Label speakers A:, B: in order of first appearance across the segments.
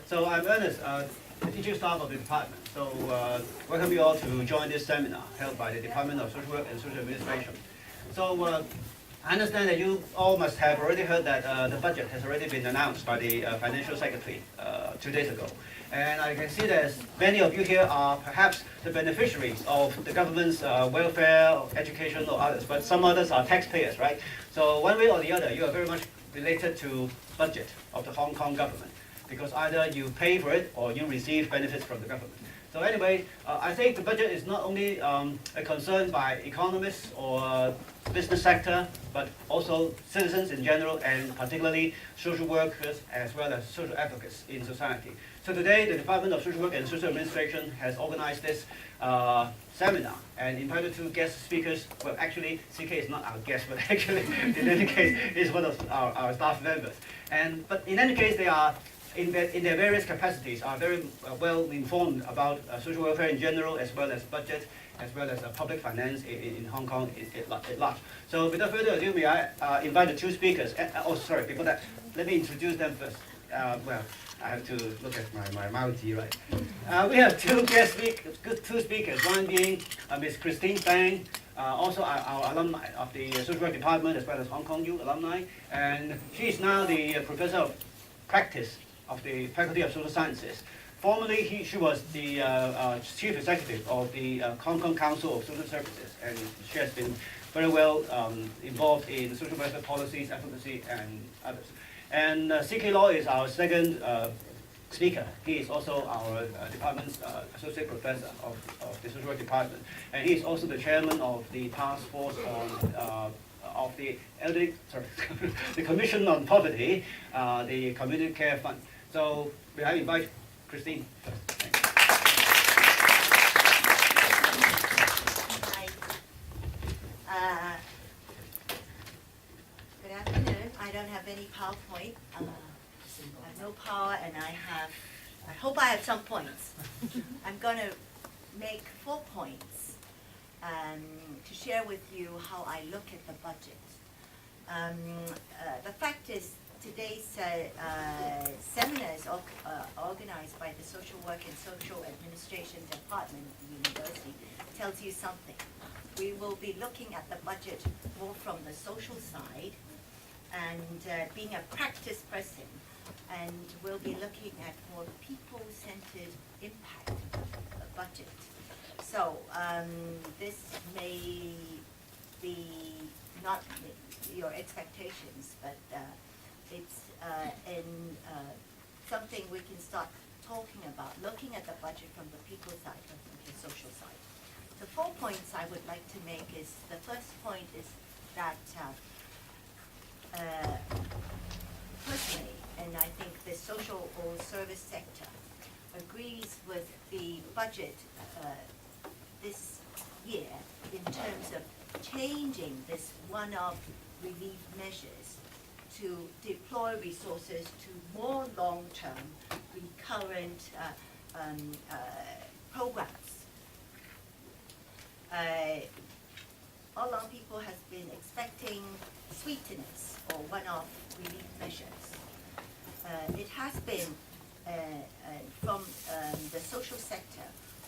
A: So I'm Ernest, the teaching staff of the department. So welcome you all to join this seminar held by the Department of Social Work and Social Administration. So I understand that you all must have already heard that the budget has already been announced by the Financial Secretary 2 days ago. And I can see that many of you here are perhaps the beneficiaries of the government's welfare, education, or others, but some others are taxpayers, right? So one way or the other, you are very much related to budget of the Hong Kong government, because either you pay for it or you receive benefits from the government. So anyway, I think the budget is not only a concern by economists or business sector, but also citizens in general, and particularly social workers as well as social advocates in society. So today, the Department of Social Work and Social Administration has organized this seminar and invited two guest speakers. Well, actually, CK is not our guest, but actually, in any case, is one of our staff members. But in any case, they are in their various capacities are very well informed about social welfare in general, as well as budget, as well as public finance in Hong Kong at large. So without further ado, may I invite the two speakers. Before that, let me introduce them first. Well, I have to look at my mouth here, right? We have two speakers, one being Ms. Christine Fang, also our alumni of the Social Work Department, as well as Hong Kong U alumni, and she is now the Professor of Practice of the Faculty of Social Sciences. Formerly, she was the Chief Executive of the Hong Kong Council of Social Services, and she has been very well involved in social welfare policies, advocacy, and others. And CK Law is our second speaker. He is also our department's associate professor of the Social Work Department, and he is also the chairman of the task force on of the elderly, the Commission on Poverty, the Community Care Fund. So may I invite Christine first. Thanks.
B: Hi. Good afternoon. I don't have any PowerPoint. I have no power, and I hope I have some points. I'm going to make 4 points to share with you how I look at the budget. The fact is, today's seminar is organized by the Social Work and Social Administration Department of the University. Tells you something. We will be looking at the budget more from the social side, and being a practice person, and we'll be looking at more people-centered impact of the budget. So this may be not your expectations, but it's something we can start talking about, looking at the budget from the people side, from the social side. The 4 points I would like to make is, the first point is that personally, and I think the social or service sector agrees with the budget this year in terms of changing this one-off relief measures to deploy resources to more long-term, recurrent programs. All our people has been expecting sweetness or one-off relief measures. It has been from the social sector.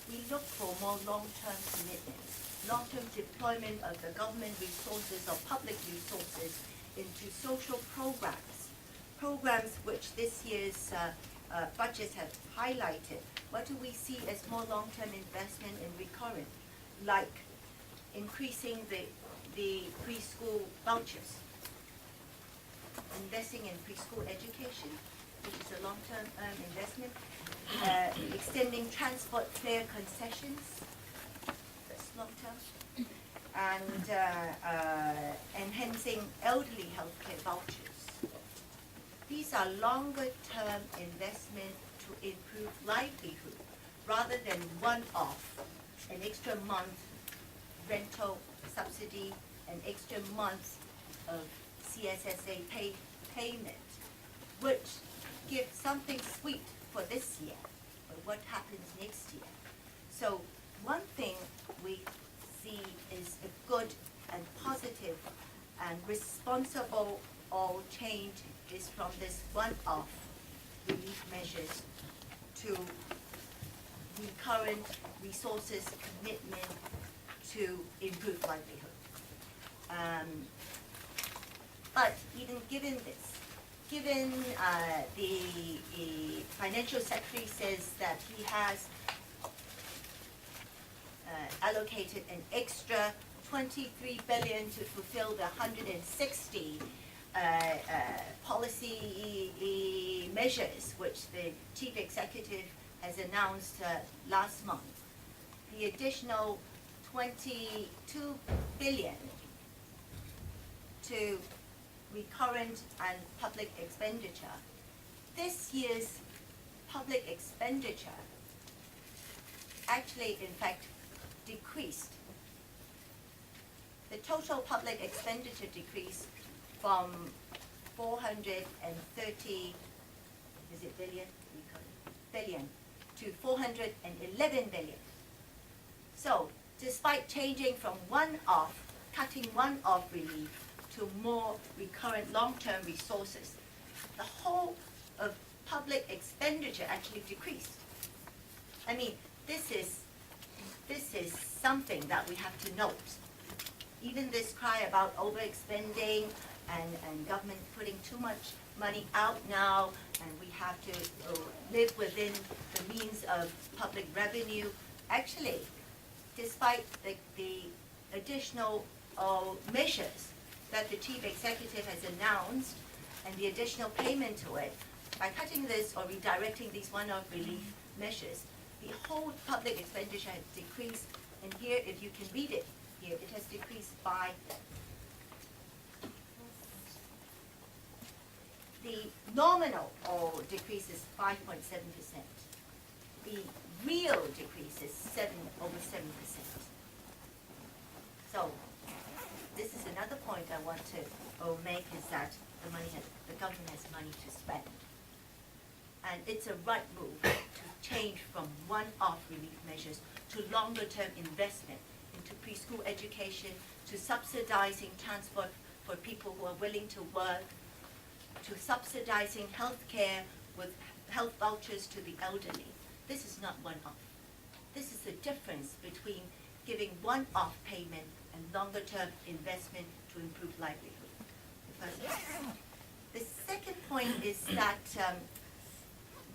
B: We look for more long-term commitments, long-term deployment of the government resources or public resources into social programs which this year's budget has highlighted. What do we see as more long-term investment in recurrent, like increasing the preschool vouchers, investing in preschool education, which is a long-term investment, extending transport fare concessions, that's long-term, and enhancing elderly healthcare vouchers. These are longer-term investment to improve livelihood, rather than one-off, an extra month rental subsidy, an extra month of CSSA payment, which gives something sweet for this year, but what happens next year. So one thing we see is a good and positive and responsible all change is from this one-off relief measures to the current resources commitment to improve livelihood. But even given this, given the financial secretary says that he has allocated an extra 23 billion to fulfill the 160 policy measures which the chief executive has announced last month. The additional 22 billion to recurrent and public expenditure. This year's public expenditure actually, in fact, decreased. The total public expenditure decreased from 430, is it billion? Billion to 411 billion. So, despite changing from one-off, cutting one-off relief to more recurrent long-term resources, the whole of public expenditure actually decreased. I mean, this is something that we have to note. Even this cry about overexpending and government putting too much money out now, and we have to live within the means of public revenue. Actually, despite the additional measures that the chief executive has announced and the additional payment to it, by cutting this or redirecting these one-off relief measures, the whole public expenditure has decreased. And here, if you can read it here, it has decreased by the nominal decrease is 5.7%. The real decrease is over 7%. So this is another point I want to make, is that the government has money to spend. And it's a right move to change from one-off relief measures to longer-term investment into preschool education, to subsidizing transport for people who are willing to work, to subsidizing health care with health vouchers to the elderly. This is not one-off. This is the difference between giving one-off payment and longer-term investment to improve livelihood. The second point is that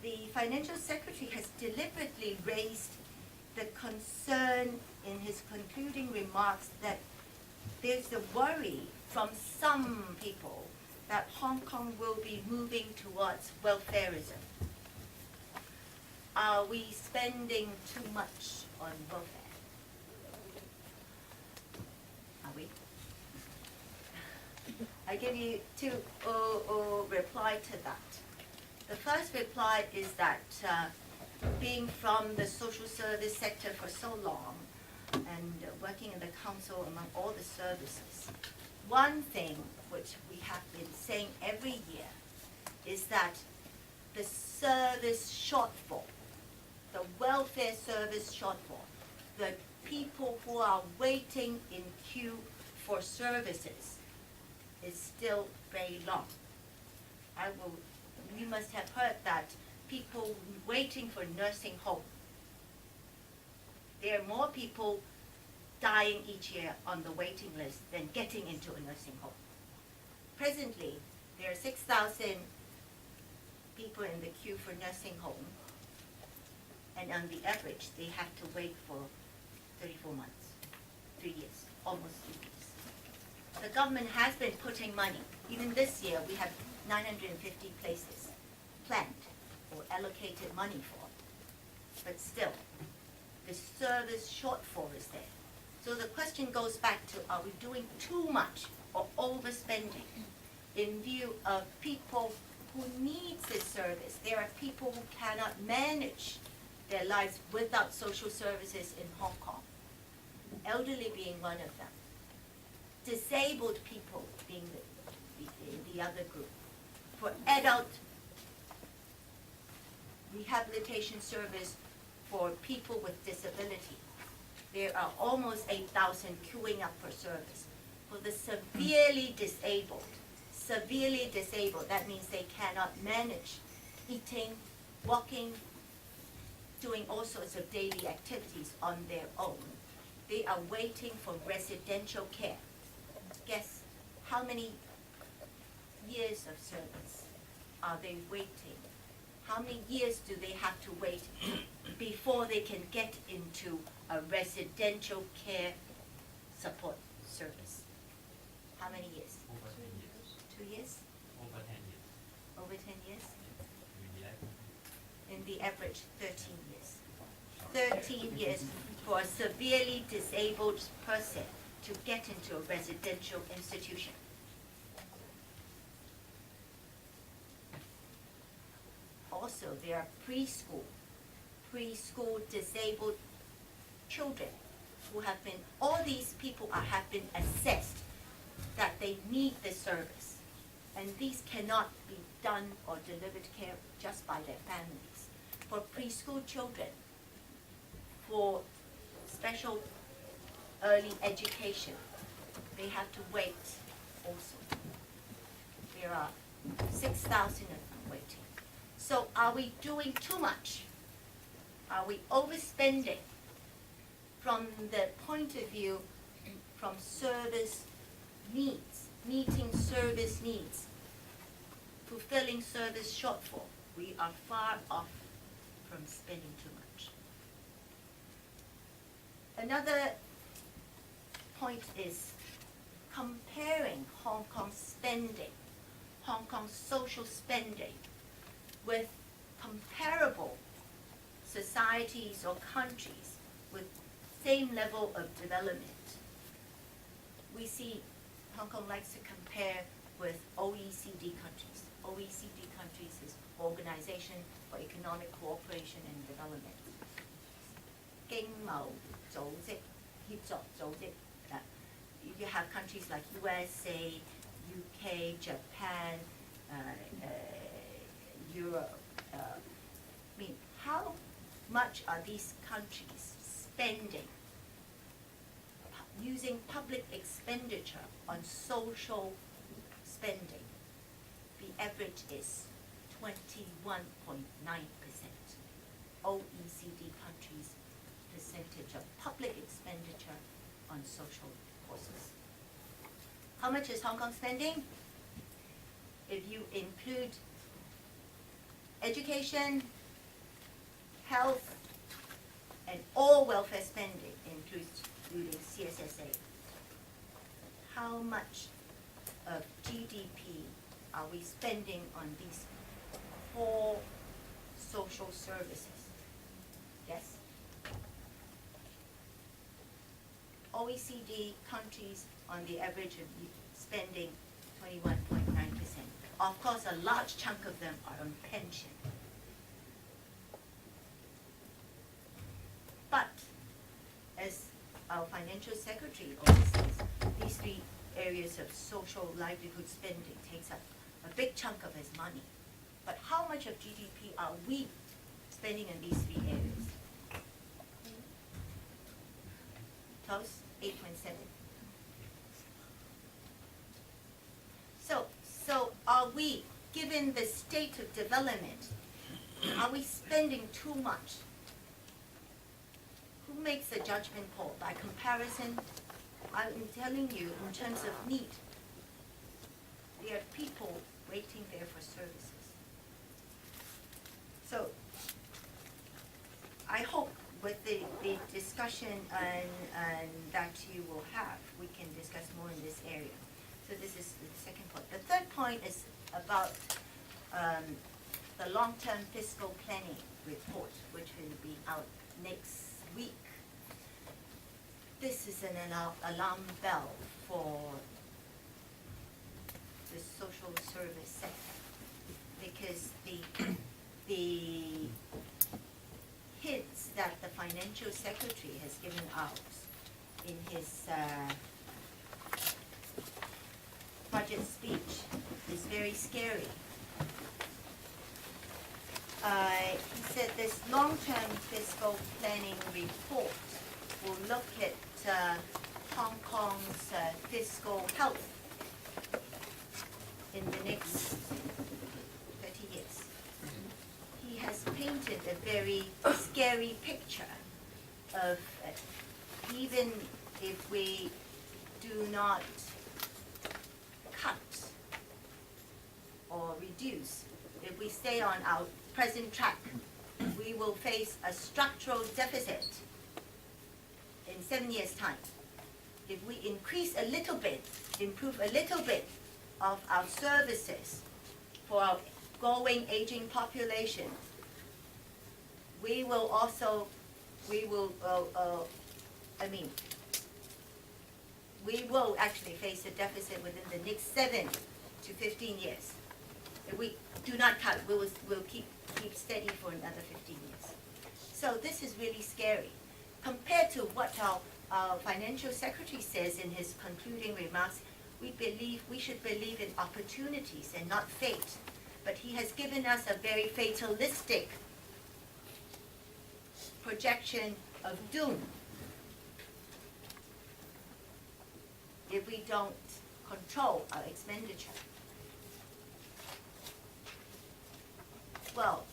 B: the financial secretary has deliberately raised the concern in his concluding remarks that there's a worry from some people that Hong Kong will be moving towards welfareism. Are we spending too much on welfare? Are we? I give you two reply to that. The first reply is that being from the social service sector for so long and working in the council among all the services, one thing which we have been saying every year is that the service shortfall, the welfare service shortfall, the people who are waiting in queue for services is still very long. You must have heard that people waiting for nursing home. There are more people dying each year on the waiting list than getting into a nursing home. Presently, there are 6,000 people in the queue for nursing home, and on the average, they have to wait for 34 months, 3 years, almost 3 years. The government has been putting money. Even this year, we have 950 places planned or allocated money for. But still, the service shortfall is there. So the question goes back to, are we doing too much or overspending in view of people who need this service? There are people who cannot manage their lives without social services in Hong Kong. Elderly being one of them. Disabled people being the other group. For adult rehabilitation service for people with disability, there are almost 8,000 queuing up for service. For the severely disabled, that means they cannot manage eating, walking, doing all sorts of daily activities on their own. They are waiting for residential care. Guess how many years of service are they waiting? How many years do they have to wait before they can get into a residential care support service? How many years?
C: Over 10 years.
B: 2 years?
C: Over 10 years.
B: Over 10 years?
C: Maybe
B: In the average, 13 years. 13 years for a severely disabled person to get into a residential institution. Also, there are preschool disabled children who have been, all these people have been assessed that they need the service. And these cannot be done or delivered care just by their families. For preschool children, for special early education, they have to wait also. There are 6,000 of them waiting. So are we doing too much? Are we overspending from the point of view from service needs, meeting service needs, fulfilling service shortfall? We are far off from spending too much. Another point is comparing Hong Kong's spending, Hong Kong's social spending, with comparable societies or countries with same level of development. We see Hong Kong likes to compare with OECD countries. OECD countries is Organization for Economic Cooperation and Development. 經貿組織、協作組織. You have countries like USA, UK, Japan, Europe. I mean, how much are these countries spending, using public expenditure on social spending? The average is 21.9%. OECD countries' percentage of public expenditure on social causes. How much is Hong Kong spending? If you include education, health, and all welfare spending, including CSSA, how much of GDP are we spending on these 4 social services? Yes? OECD countries on the average of spending 21.9%. Of course, a large chunk of them are on pension. But, as our financial secretary always says, these 3 areas of social livelihood spending takes up a big chunk of his money. But how much of GDP are we spending in these 3 areas? Close? 8.7. So are we, given the state of development, are we spending too much? Who makes the judgment call? By comparison, I'm telling you in terms of need. There are people waiting there for services. So I hope with the discussion and that you will have, we can discuss more in this area. So this is the second point. The third point is about the long-term fiscal planning report, which will be out next week. This is an alarm bell for the social service sector, because the hints that the financial secretary has given out in his budget speech is very scary. He said this long-term fiscal planning report will look at Hong Kong's fiscal health in the next 30 years. painted a very scary picture of even if we do not cut or reduce, if we stay on our present track, we will face a structural deficit in 7 years' time. If we increase a little bit, improve a little bit of our services for our growing, aging population, we will actually face a deficit within the next 7 to 15 years. If we do not cut, we'll keep steady for another 15 years. So this is really scary. Compared to what our financial secretary says in his concluding remarks, we should believe in opportunities and not fate. But he has given us a very fatalistic projection of doom if we don't control our expenditure. Well,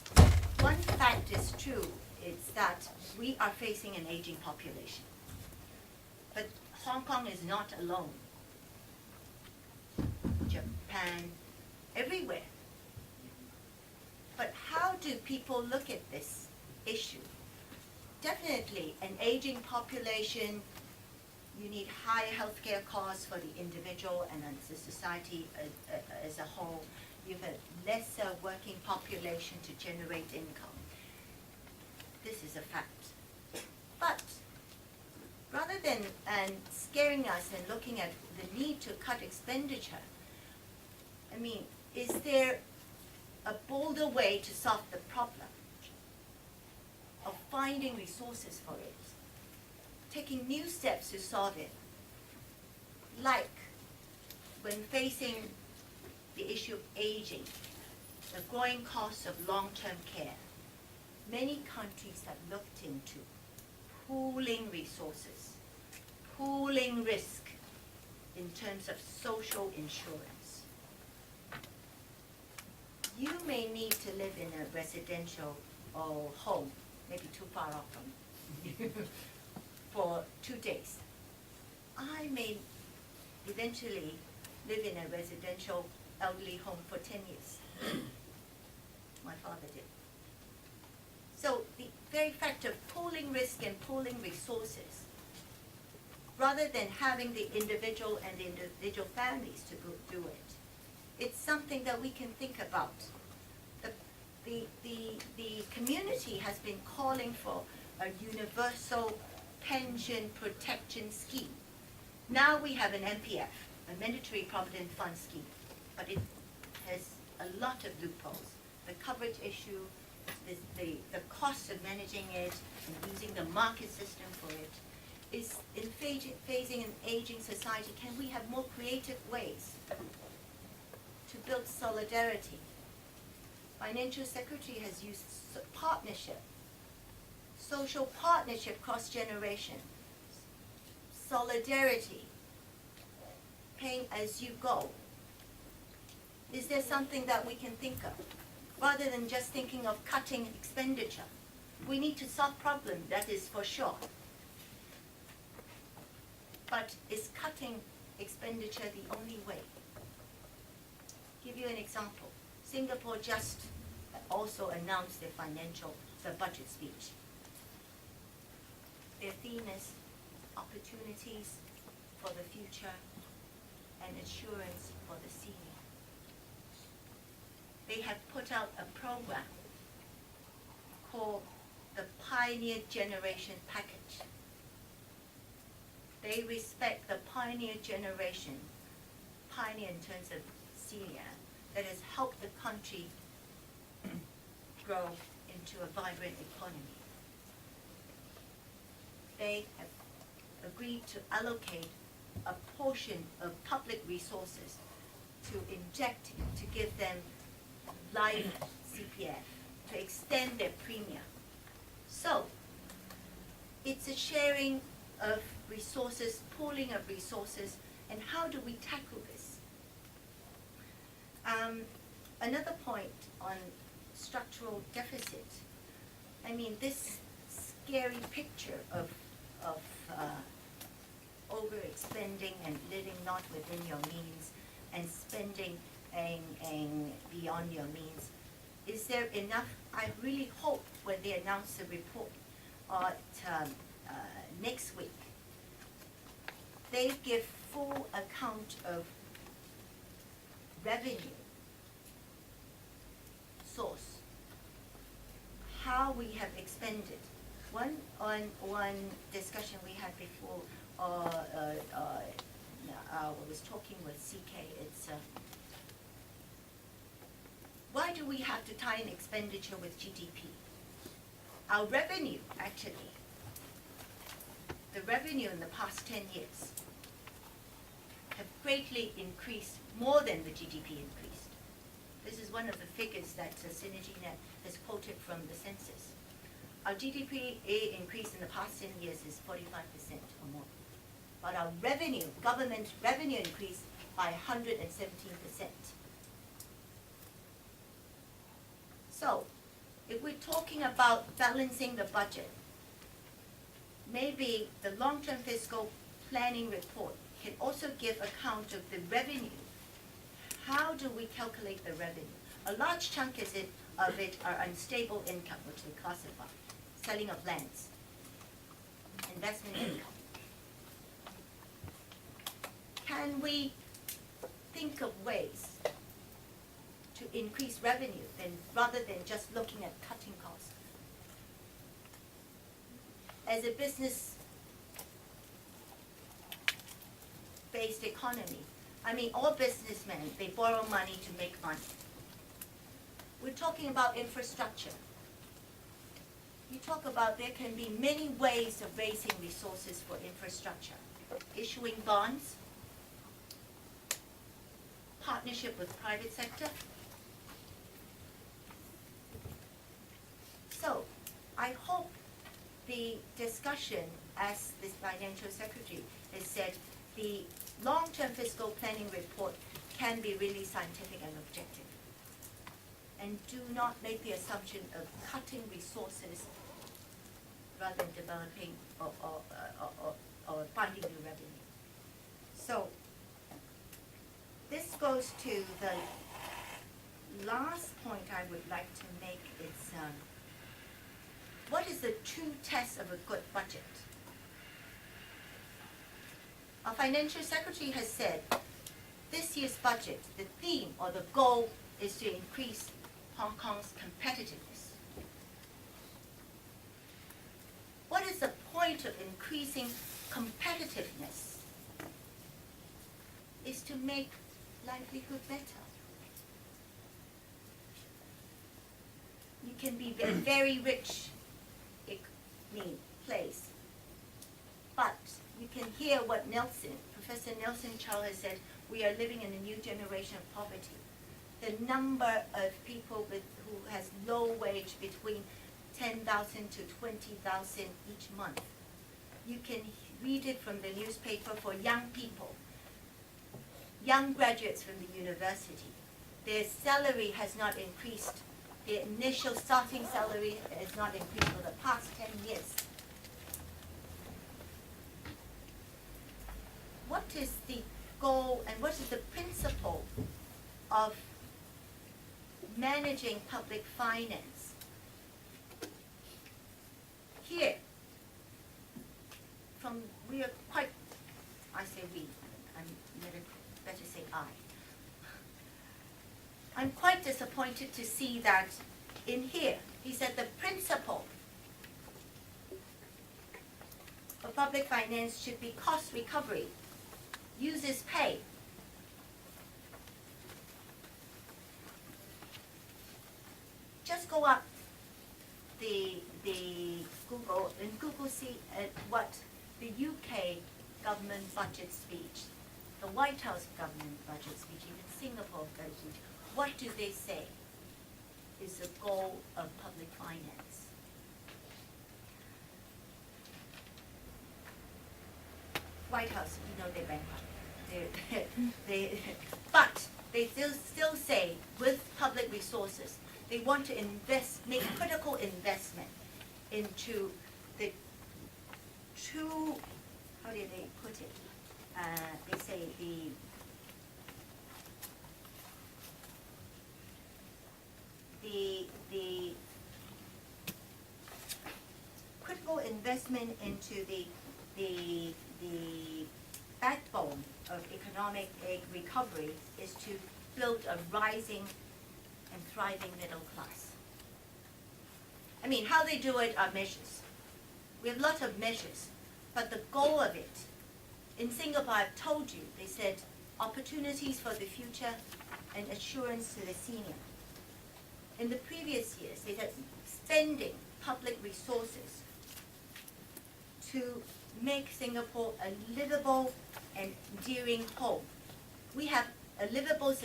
B: one fact is true, it's that we are facing an aging population. But Hong Kong is not alone. Japan, everywhere. But how do people look at this issue? Definitely, an aging population, you need higher healthcare costs for the individual and the society as a whole. You have a lesser working population to generate income. This is a fact. But rather than scaring us and looking at the need to cut expenditure, I mean, is there a bolder way to solve the problem of finding resources for it, taking new steps to solve it, like when facing the issue of aging, the growing cost of long-term care? Many countries have looked into pooling resources, pooling risk in terms of social insurance. You may need to live in a residential home, maybe too far off from you, for 2 days. I may eventually live in a residential elderly home for 10 years. My father did. So the very fact of pooling risk and pooling resources, rather than having the individual and the individual families to do it, it's something that we can think about. The community has been calling for a universal pension protection scheme. Now we have an MPF, a mandatory provident fund scheme, but it has a lot of loopholes. The coverage issue, the cost of managing it and using the market system for it is in facing an aging society. Can we have more creative ways to build solidarity? Financial Secretary has used partnership, social partnership cross-generation, solidarity, paying as you go. Is there something that we can think of, rather than just thinking of cutting expenditure? We need to solve problems, that is for sure. But is cutting expenditure the only way? Give you an example. Singapore just also announced the budget speech. Their theme is opportunities for the future and assurance for the senior. They have put out a program called the Pioneer Generation Package. They respect the pioneer generation, pioneer in terms of senior, that has helped the country grow into a vibrant economy. They have agreed to allocate a portion of public resources to inject, to give them life CPF, to extend their premium. So, it's a sharing of resources, pooling of resources, and how do we tackle this? Another point on structural deficit. I mean, this scary picture of overexpending and living not within your means and spending and beyond your means, is there enough? I really hope when they announce the report next week, they give full account of revenue source, how we have expended. One discussion we had before, I was talking with CK, it's why do we have to tie in expenditure with GDP? Our revenue, actually, the revenue in the past 10 years have greatly increased, more than the GDP increased. This is one of the figures that SynergyNet has quoted from the census. Our GDP increase in the past 10 years is 45% or more. But our revenue, government revenue increased by 117%. So, if we're talking about balancing the budget, maybe the long-term fiscal planning report can also give account of the revenue. How do we calculate the revenue? A large chunk of it are unstable income, which they classify, selling of lands, investment income. Can we think of ways to increase revenue rather than just looking at cutting costs? As a business-based economy, I mean, all businessmen, they borrow money to make money. We're talking about infrastructure. You talk about there can be many ways of raising resources for infrastructure. Issuing bonds, partnership with private sector. So, I hope the discussion, as this financial secretary has said, the long-term fiscal planning report can be really scientific and objective. And do not make the assumption of cutting resources rather than developing or finding new revenue. So, this goes to the last point I would like to make is, what is the true test of a good budget? Our financial secretary has said, this year's budget, the theme or the goal is to increase Hong Kong's competitiveness. What is the point of increasing competitiveness? Is to make livelihood better. You can be a very rich place, but you can hear what Professor Nelson Chow has said, we are living in a new generation of poverty. The number of people who has low wage between 10,000 to 20,000 each month. You can read it from the newspaper for young people, young graduates from the university. Their salary has not increased. Their initial starting salary has not increased for the past 10 years. What is the goal and what is the principle of managing public finance? Here, we are quite, I say we, I'm better say I. I'm quite disappointed to see that in here, he said the principle of public finance should be cost recovery, users pay. Just go up the Google, and Google see what the UK government budget speech, the White House government budget speech, even Singapore budget speech, what do they say is the goal of public finance? White House, you know they're bankrupt. But they still say with public resources, they want to invest, make critical investment into the two, how did they put it? They say the critical investment into the backbone of economic recovery is to build a rising and thriving middle class. I mean, how they do it are measures. We have lots of measures, but the goal of it, in Singapore, I've told you, they said opportunities for the future and assurance to the senior. In the previous years, they said spending public resources to make Singapore a livable and endearing home. We have a livable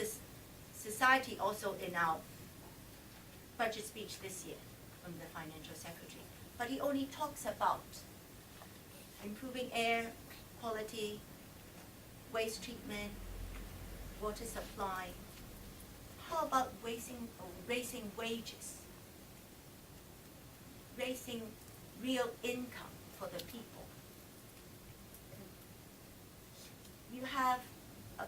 B: society also in our budget speech this year from the Financial Secretary. But he only talks about improving air quality, waste treatment, water supply. How about raising wages, raising real income for the people? You have a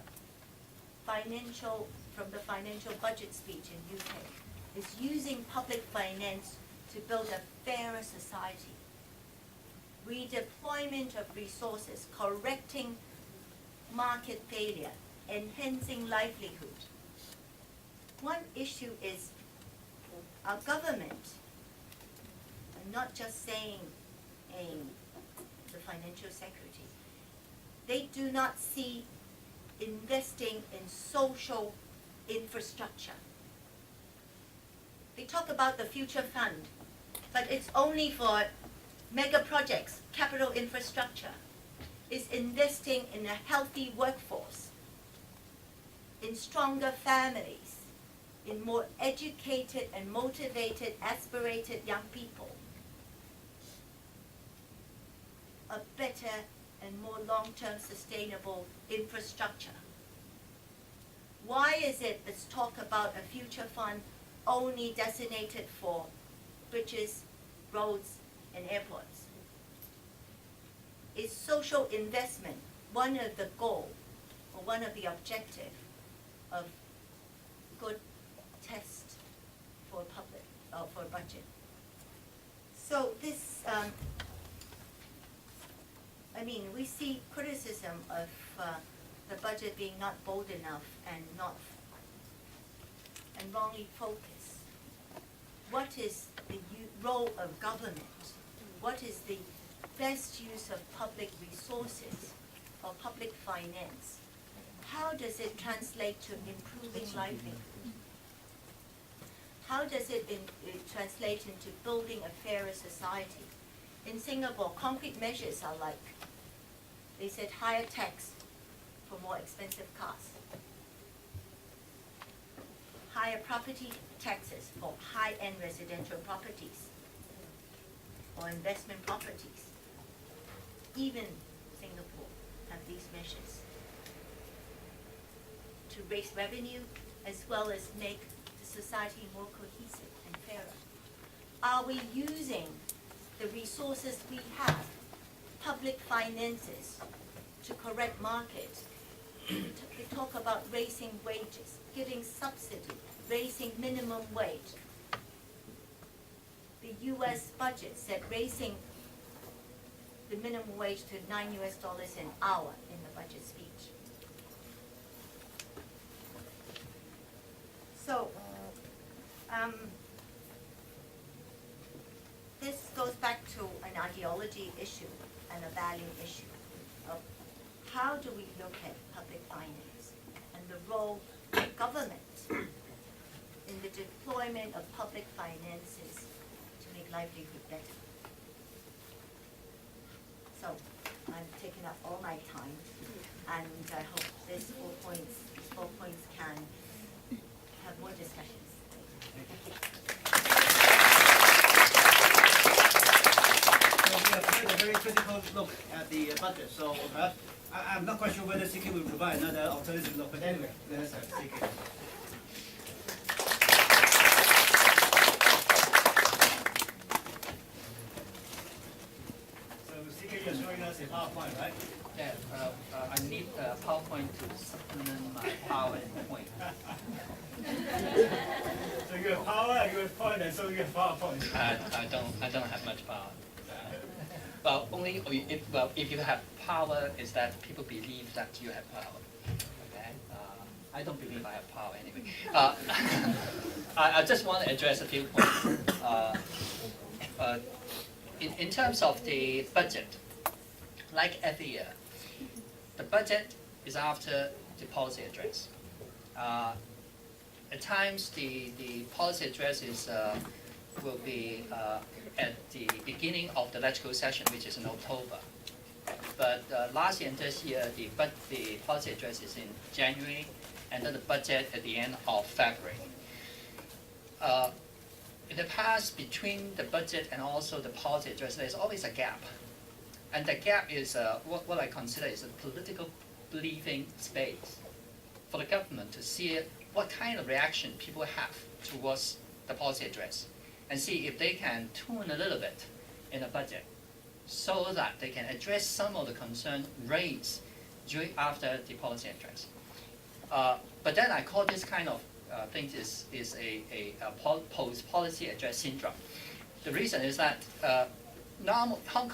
B: from the financial budget speech in UK, is using public finance to build a fairer society. Redeployment of resources, correcting market failure, enhancing livelihood. One issue is our government, I'm not just saying the Financial Secretary, they do not see investing in social infrastructure. They talk about the future fund, but it's only for mega projects, capital infrastructure. It's investing in a healthy workforce, in stronger families, in more educated and motivated, aspirated young people, a better and more long-term sustainable infrastructure. Why is it let's talk about a future fund only designated for bridges, roads, and airports? Is social investment one of the goal or one of the objective of good test for public for budget? So this, I mean, we see criticism of the budget being not bold enough and wrongly focused. What is the role of government? What is the best use of public resources or public finance? How does it translate to improving livelihood? How does it translate into building a fairer society? In Singapore, concrete measures are like, they said higher tax for more expensive cars, higher property taxes for high-end residential properties or investment properties. Even Singapore have these measures to raise revenue as well as make the society more cohesive and fairer. Are we using the resources we have, public finances, to correct markets? They talk about raising wages, giving subsidy, raising minimum wage. The US budget said raising the minimum wage to $9 an hour in the budget speech. So, this goes back to an ideology issue and a value issue of how do we look at public finance and the role of government in the deployment of public finances to make livelihood better. So, I'm taking up all my time, and I hope these 4 points can have more discussions. Thank you.
A: So we have taken a very critical look at the budget. So perhaps I'm not quite sure whether CK will provide another alternative look, but anyway, let us have CK. you're showing us a PowerPoint, right?
D: Yeah, I need PowerPoint to supplement my PowerPoint.
A: So you have power, you have point, and so you have PowerPoint.
D: I don't have much power. Well, only if you have power, is that people believe that you have power. Okay, I don't believe I have power anyway. I just want to address a few points. In terms of the budget, like every year, the budget is after the policy address. At times, the policy address will be at the beginning of the legislative session, which is in October. But last year and this year, the policy address is in January, and then the budget at the end of February. In the past, between the budget and also the policy address, there's always a gap. And the gap is what I consider is a political breathing space for the government to see what kind of reaction people have towards the policy address, and see if they can tune a little bit in the budget so that they can address some of the concerns raised after the policy address. But then I call this kind of things is a post-policy address syndrome. The reason is that Hong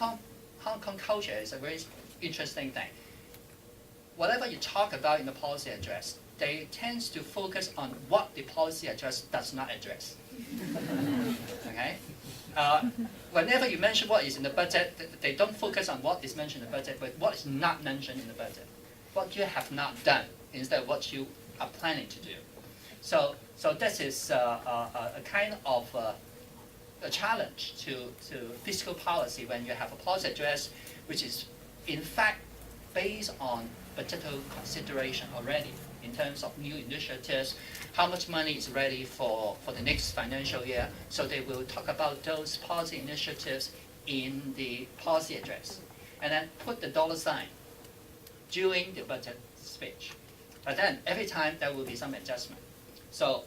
D: Kong culture is a very interesting thing. Whatever you talk about in the policy address, they tend to focus on what the policy address does not address. Okay? Whenever you mention what is in the budget, they don't focus on what is mentioned in the budget, but what is not mentioned in the budget. What you have not done instead of what you are planning to do. So this is a kind of a challenge to fiscal policy when you have a policy address which is in fact based on budgetary consideration already in terms of new initiatives, how much money is ready for the next financial year. So they will talk about those policy initiatives in the policy address and then put the dollar sign during the budget speech. But then every time there will be some adjustment. So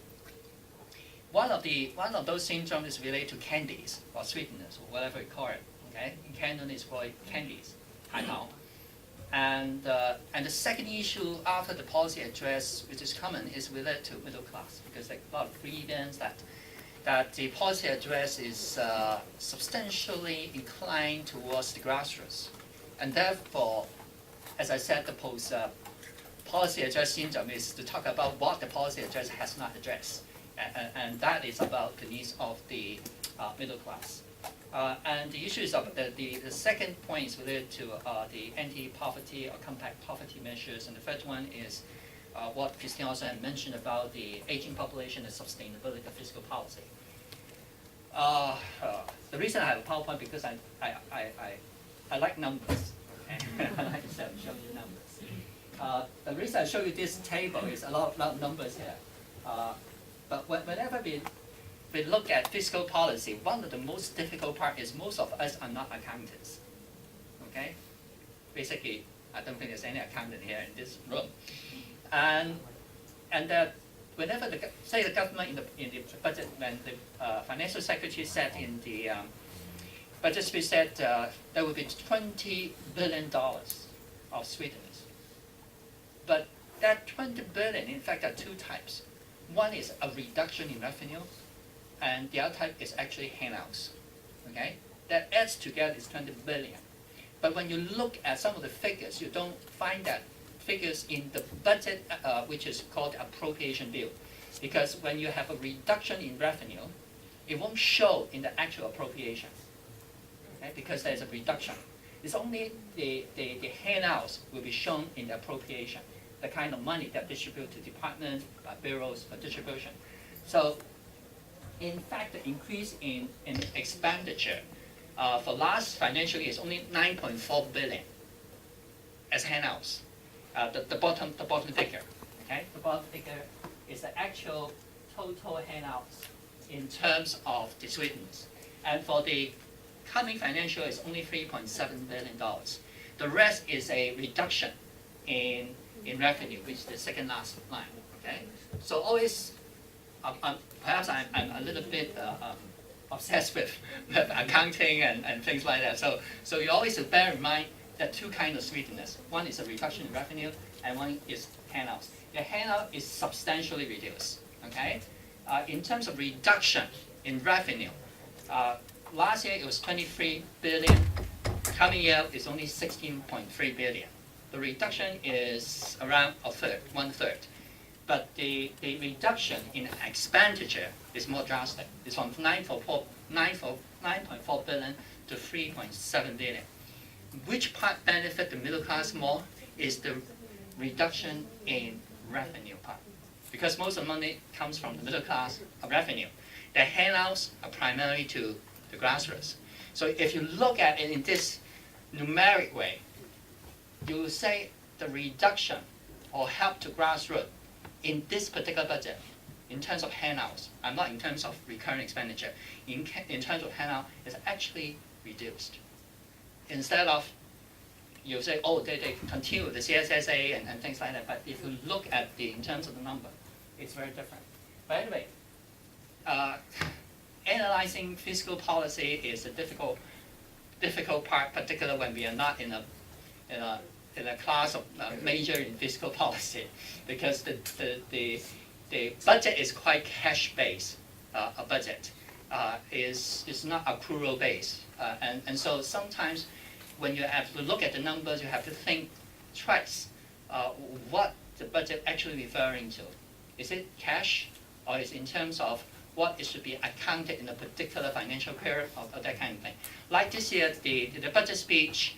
D: one of those syndromes is related to candies or sweeteners or whatever you call it. Okay, in Canton it's called candies, 海淘. And the second issue after the policy address, which is common, is related to middle class, because there are a lot of evidence that the policy address is substantially inclined towards the grassroots, and therefore, as I said, the policy address syndrome is to talk about what the policy address has not addressed, and that is about the needs of the middle class. And the issue is of the second point is related to the anti-poverty or compact poverty measures, and the third one is what Christine also had mentioned about the aging population and sustainability of fiscal policy. The reason I have a PowerPoint because I like numbers. I like to show you numbers. The reason I show you this table is a lot of numbers here. But whenever we look at fiscal policy, one of the most difficult part is most of us are not accountants. Okay? Basically, I don't think there's any accountant here in this room. And that whenever the government in the budget, when the financial secretary said in the budget speech said there will be $20 billion of sweeteners. But that 20 billion, in fact, are two types. One is a reduction in revenue, and the other type is actually handouts. Okay, that adds together is 20 billion. But when you look at some of the figures, you don't find that figures in the budget, which is called the appropriation bill, because when you have a reduction in revenue, it won't show in the actual appropriation. Okay, because there's a reduction. It's only the handouts will be shown in the appropriation, the kind of money that distributed to departments, bureaus for distribution. So, in fact, the increase in expenditure for last financial year is only 9.4 billion as handouts. The bottom figure, okay? The bottom figure is the actual total handouts in terms of the sweeteners. And for the coming financial year, it's only $3.7 billion. The rest is a reduction in revenue, which is the second last line. Okay, so always, perhaps I'm a little bit obsessed with accounting and things like that. So you always bear in mind that two kinds of sweetness. One is a reduction in revenue, and one is handouts. The handout is substantially reduced. Okay, in terms of reduction in revenue, last year it was 23 billion. Coming year is only 16.3 billion. The reduction is around a third, 1/3. But the reduction in expenditure is more drastic. It's from 9.4 billion to 3.7 billion. Which part benefit the middle class more is the reduction in revenue part. Because most of the money comes from the middle class revenue. The handouts are primarily to the grassroots. So if you look at it in this numeric way, you will say the reduction or help to grassroots in this particular budget, in terms of handouts, I'm not in terms of recurring expenditure, in terms of handout, is actually reduced. Instead of, you say, oh, they continue the CSSA and things like that, but if you look at in terms of the number, it's very different. But anyway, analyzing fiscal policy is a difficult part, particularly when we are not in a class of major in fiscal policy, because the budget is quite cash-based. A budget is not accrual-based, and so sometimes when you have to look at the numbers, you have to think twice what the budget actually referring to. Is it cash, or is it in terms of what it should be accounted in a particular financial period, or that kind of thing? Like this year, the budget speech,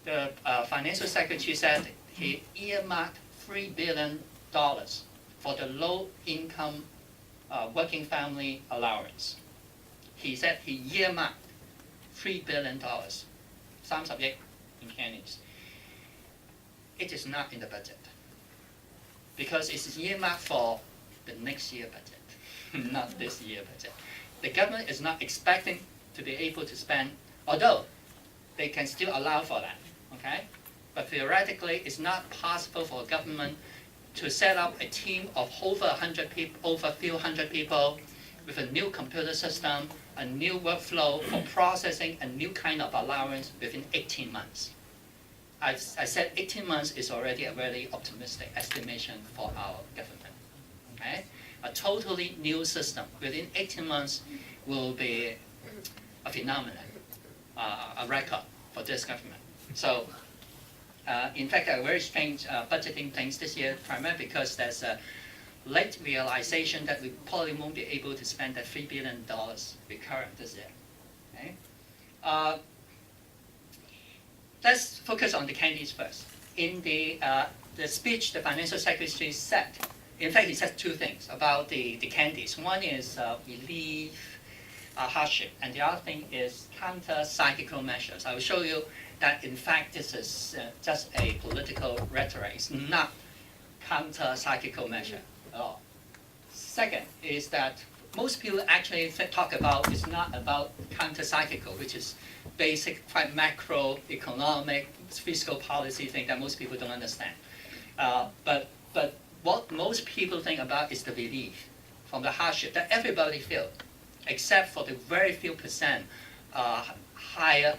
D: the financial secretary said he earmarked $3 billion for the low-income working family allowance. He said he earmarked $3 billion, 30億 in Chinese. It is not in the budget because it is earmarked for the next year budget, not this year budget. The government is not expecting to be able to spend, although they can still allow for that. Okay, but theoretically, it's not possible for a government to set up a team of over 100 people, over a few hundred people, with a new computer system, a new workflow for processing a new kind of allowance within 18 months. I said 18 months is already a very optimistic estimation for our government. Okay, a totally new system within 18 months will be a phenomenon, a record for this government. So, in fact, there are very strange budgeting things this year, primarily because there's a late realization that we probably won't be able to spend that $3 billion recurrent this year. Okay? Let's focus on the candies first. In the speech, the financial secretary said, in fact, he said two things about the candies. One is relief hardship, and the other thing is counter-cyclical measures. I will show you that, in fact, this is just a political rhetoric. It's not counter-cyclical measure at all. Second is that most people actually talk about, it's not about counter-cyclical, which is basic, quite macroeconomic, fiscal policy thing that most people don't understand. But what most people think about is the relief from the hardship that everybody feels, except for the very few percent higher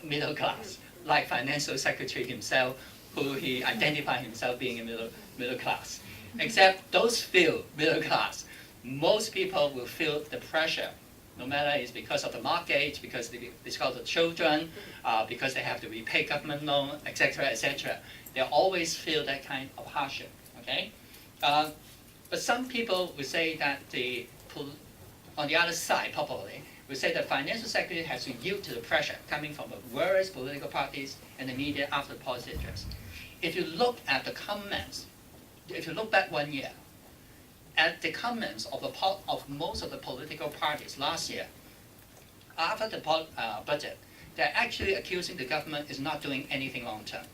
D: middle class, like financial secretary himself, who he identified himself being a middle class. Except those few middle class, most people will feel the pressure, no matter it's because of the mortgage, because it's called the children, because they have to repay government loan, etc., etc. They always feel that kind of hardship. Okay, but some people will say that on the other side, probably, will say that financial secretary has to yield to the pressure coming from the various political parties and the media after the policy address. If you look at the comments, if you look back 1 year, at the comments of most of the political parties last year, after the budget, they're actually accusing the government is not doing anything long term.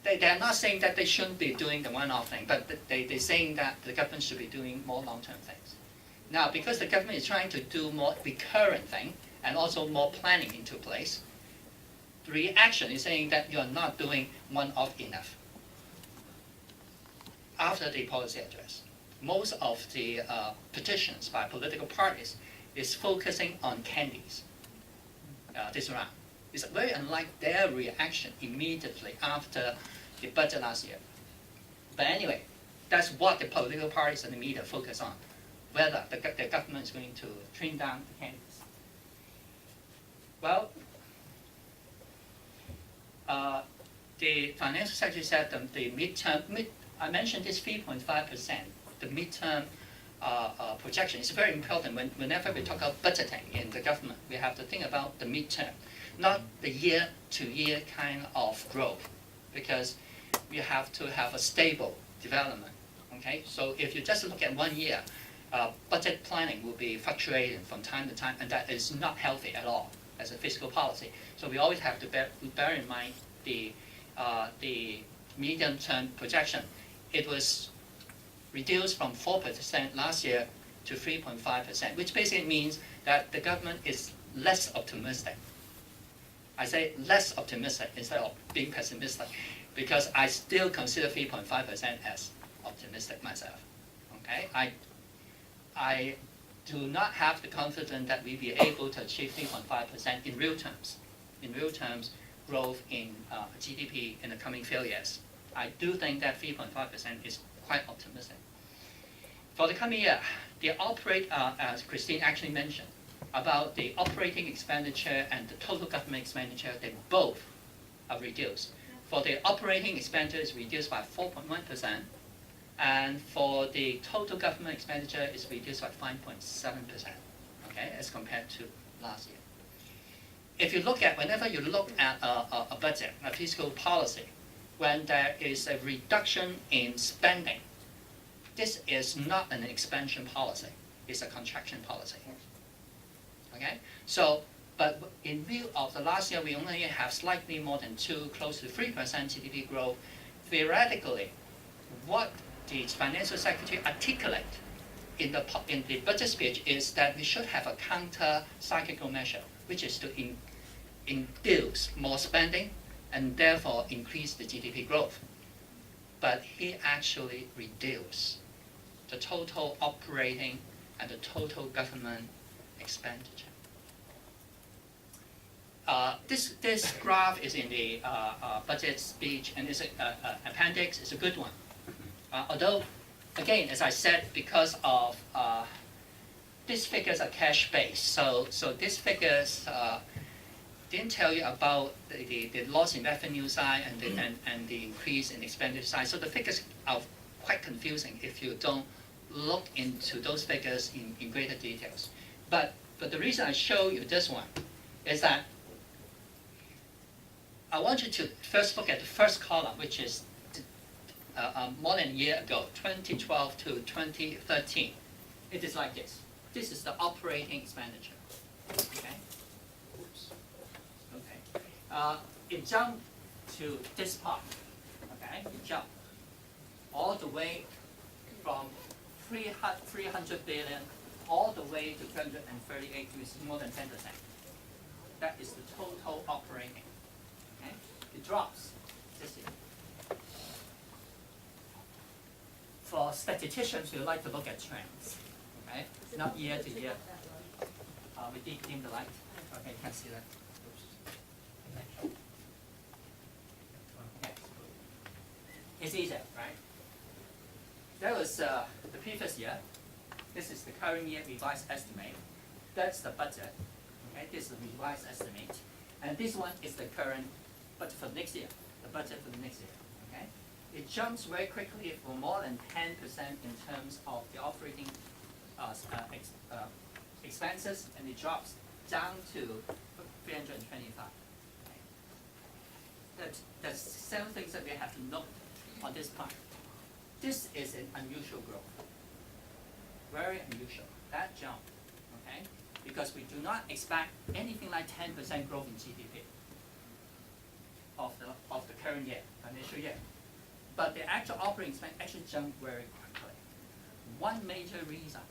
D: They're not saying that they shouldn't be doing the one-off thing, but they're saying that the government should be doing more long-term things. Now, because the government is trying to do more recurrent thing and also more planning into place, the reaction is saying that you are not doing one-off enough. After the policy address, most of the petitions by political parties is focusing on candies this round. It's very unlike their reaction immediately after the budget last year. But anyway, that's what the political parties and the media focus on, whether the government is going to trim down the candies. Well, the financial secretary said that the I mentioned this 3.5%, the midterm projection is very important. Whenever we talk about budgeting in the government, we have to think about the midterm, not the year-to-year kind of growth, because we have to have a stable development. Okay, so if you just look at 1 year, budget planning will be fluctuating from time to time, and that is not healthy at all as a fiscal policy. So we always have to bear in mind the medium-term projection. It was reduced from 4% last year to 3.5%, which basically means that the government is less optimistic. I say less optimistic instead of being pessimistic, because I still consider 3.5% as optimistic myself. Okay, I do not have the confidence that we'll be able to achieve 3.5% in real terms. In real terms, growth in GDP in the coming few years. I do think that 3.5% is quite optimistic. For the coming year, as Christine actually mentioned, about the operating expenditure and the total government expenditure, they both are reduced. For the operating expenditure, it's reduced by 4.1%, and for the total government expenditure, it's reduced by 5.7%, okay, as compared to last year. If you whenever you look at a budget, a fiscal policy, when there is a reduction in spending, this is not an expansion policy, it's a contraction policy. Okay? So, but in view of the last year, we only have slightly more than 2, close to 3% GDP growth. Theoretically, what the financial secretary articulate in the budget speech is that we should have a counter-cyclical measure, which is to induce more spending and therefore increase the GDP growth. But he actually reduced the total operating and the total government expenditure. This graph is in the budget speech, and it's an appendix. It's a good one. Although, again, as I said, because of these figures are cash-based, so these figures didn't tell you about the loss in revenue side and the increase in expenditure side. So the figures are quite confusing if you don't look into those figures in greater details. But the reason I show you this one is that I want you to first look at the first column, which is more than a year ago, 2012 to 2013. It is like this. This is the operating expenditure. Okay. Oops. Okay. It jumped to this part. Okay. It jumped all the way from 300 billion all the way to 338, which is more than 10%. That is the total operating. Okay. It drops this year. For statisticians, we like to look at trends, okay? Not year to year. We did dim the light. Okay, you can see that. Oops. Okay. It's easier, right? That was the previous year. This is the current year revised estimate. That's the budget. Okay, this is the revised estimate. And this one is the current budget for next year, the budget for the next year. Okay? It jumps very quickly for more than 10% in terms of the operating expenses, and it drops down to 325. Okay? There's several things that we have to note on this part. This is an unusual growth. Very unusual, that jump, okay? Because we do not expect anything like 10% growth in GDP of the current year, financial year. But the actual operating expense actually jumped very quickly. One major reason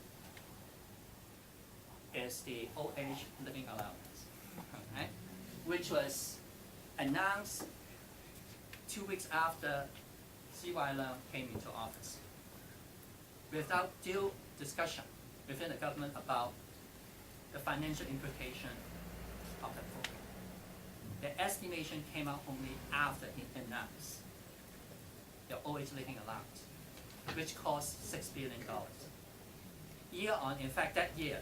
D: is the old age living allowance, okay? Which was announced 2 weeks after C.Y. Leung came into office, without due discussion within the government about the financial implication of the program. The estimation came out only after it announced the OH living allowance, which cost $6 billion. Year on, in fact, that year,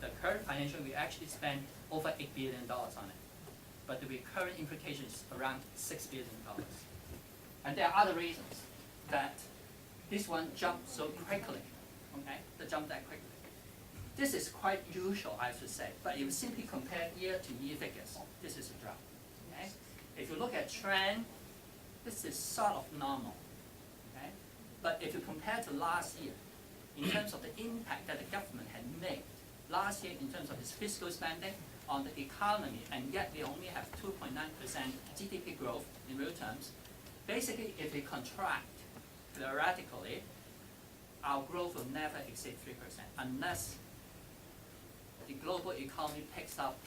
D: the current financial, we actually spent over $8 billion on it. But the recurrent implication is around $6 billion. And there are other reasons that this one jumped so quickly, okay? The jump that quickly. This is quite usual, I should say, but if you simply compare year-to-year figures, this is a drop, okay? If you look at trend, this is sort of normal, okay? But if you compare to last year, in terms of the impact that the government had made last year in terms of its fiscal spending on the economy, and yet we only have 2.9% GDP growth in real terms. Basically, if we contract, theoretically, our growth will never exceed 3% unless the global economy picks up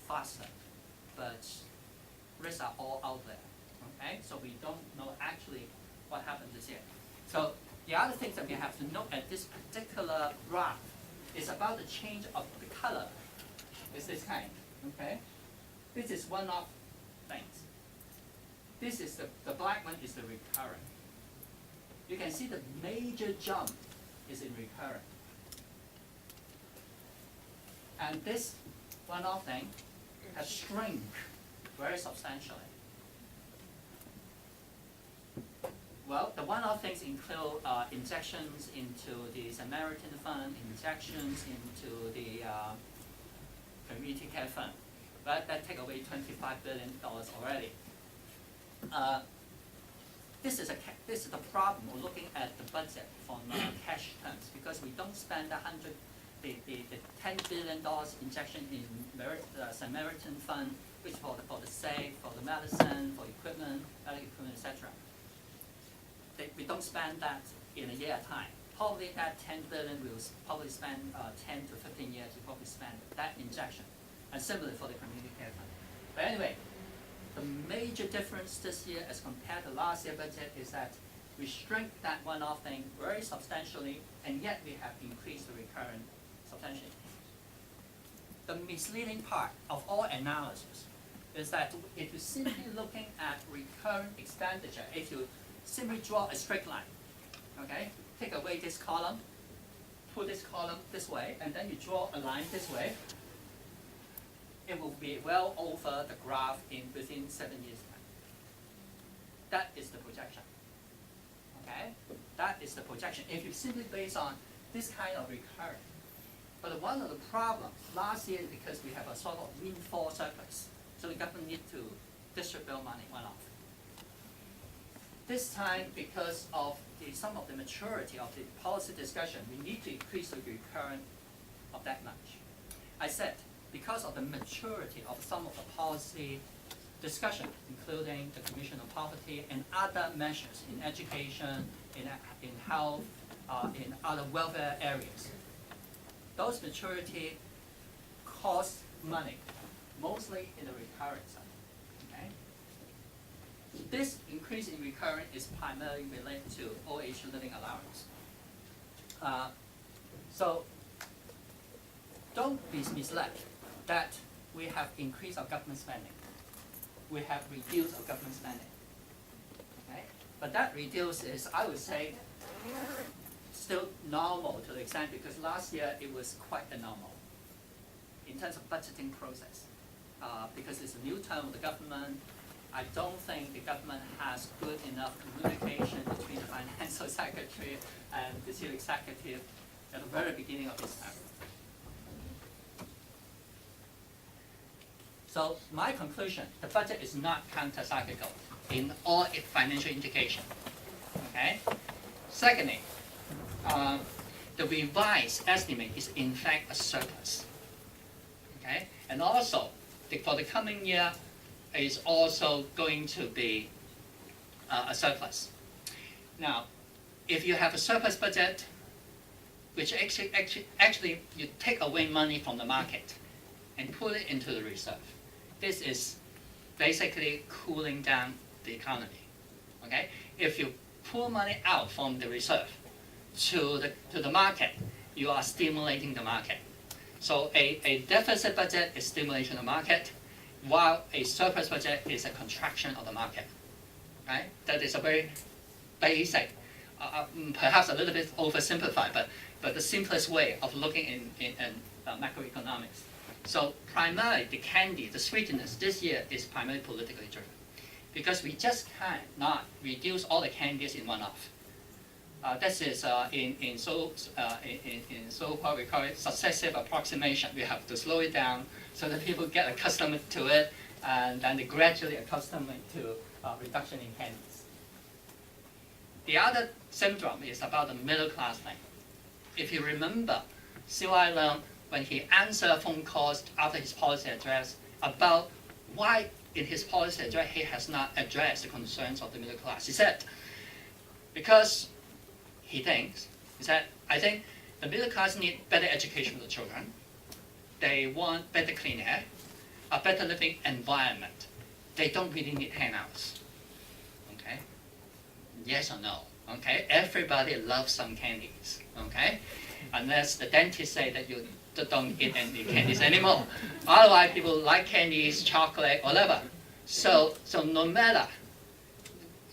D: faster. But risks are all out there, okay? So we don't know actually what happened this year. So the other thing that we have to note at this particular graph is about the change of the color. Is this kind, okay? This is one of things. This is the black one is the recurrent. You can see the major jump is in recurrent. And this one-off thing has shrunk very substantially. Well, the one-off things include injections into the Samaritan Fund, injections into the Community Care Fund. But that take away $25 billion already. This is the problem. We're looking at the budget from cash terms because we don't spend the $10 billion injection in Samaritan Fund, which for the safe, for the medicine, for equipment, medical equipment, etc. We don't spend that in a year time. Probably that $10 billion will probably spend 10 to 15 years to probably spend that injection, and similarly for the community care fund. But anyway, the major difference this year as compared to last year's budget is that we shrink that one-off thing very substantially, and yet we have increased the recurrent substantially. The misleading part of all analysis is that if you're simply looking at recurrent expenditure, if you simply draw a straight line, okay, take away this column, put this column this way, and then you draw a line this way, it will be well over the graph within 7 years' time. That is the projection. Okay? That is the projection. If you simply based on this kind of recurrent. But one of the problems last year is because we have a sort of windfall surplus. So the government need to distribute money one-off. This time, because of some of the maturity of the policy discussion, we need to increase the recurrent of that much. I said, because of the maturity of some of the policy discussion, including the Commission on Poverty and other measures in education, in health, in other welfare areas. Those maturity cost money, mostly in the recurrent side. Okay? This increase in recurrent is primarily related to OH living allowance. So don't be misled that we have increased our government spending. We have reduced our government spending. Okay? But that reduce is, I would say, still normal to the extent because last year it was quite abnormal in terms of budgeting process. Because it's a new term of the government, I don't think the government has good enough communication between the financial secretary and the chief executive at the very beginning of this term. So my conclusion, the budget is not counter-cyclical in all its financial indication. Okay? Secondly, the revised estimate is in fact a surplus. Okay? And also, for the coming year, is also going to be a surplus. Now, if you have a surplus budget, which actually you take away money from the market and put it into the reserve, this is basically cooling down the economy. Okay? If you pull money out from the reserve to the market, you are stimulating the market. So a deficit budget is stimulation of the market, while a surplus budget is a contraction of the market. Right? That is a very basic, perhaps a little bit oversimplified, but the simplest way of looking in macroeconomics. So primarily the candy, the sweetness this year is primarily politically driven, because we just cannot reduce all the candies in one off. This is in so-called we call it successive approximation. We have to slow it down so that people get accustomed to it, and then they gradually accustom to reduction in candies. The other syndrome is about the middle class thing. If you remember, Siu-I Leung, when he answered phone calls after his policy address about why in his policy address he has not addressed the concerns of the middle class, he said, because he said, I think the middle class need better education for the children. They want better clean air, a better living environment. They don't really need handouts. Okay? Yes or no? Okay? Everybody loves some candies. Okay? Unless the dentist say that you don't eat any candies anymore. Otherwise, people like candies, chocolate, whatever. So no matter,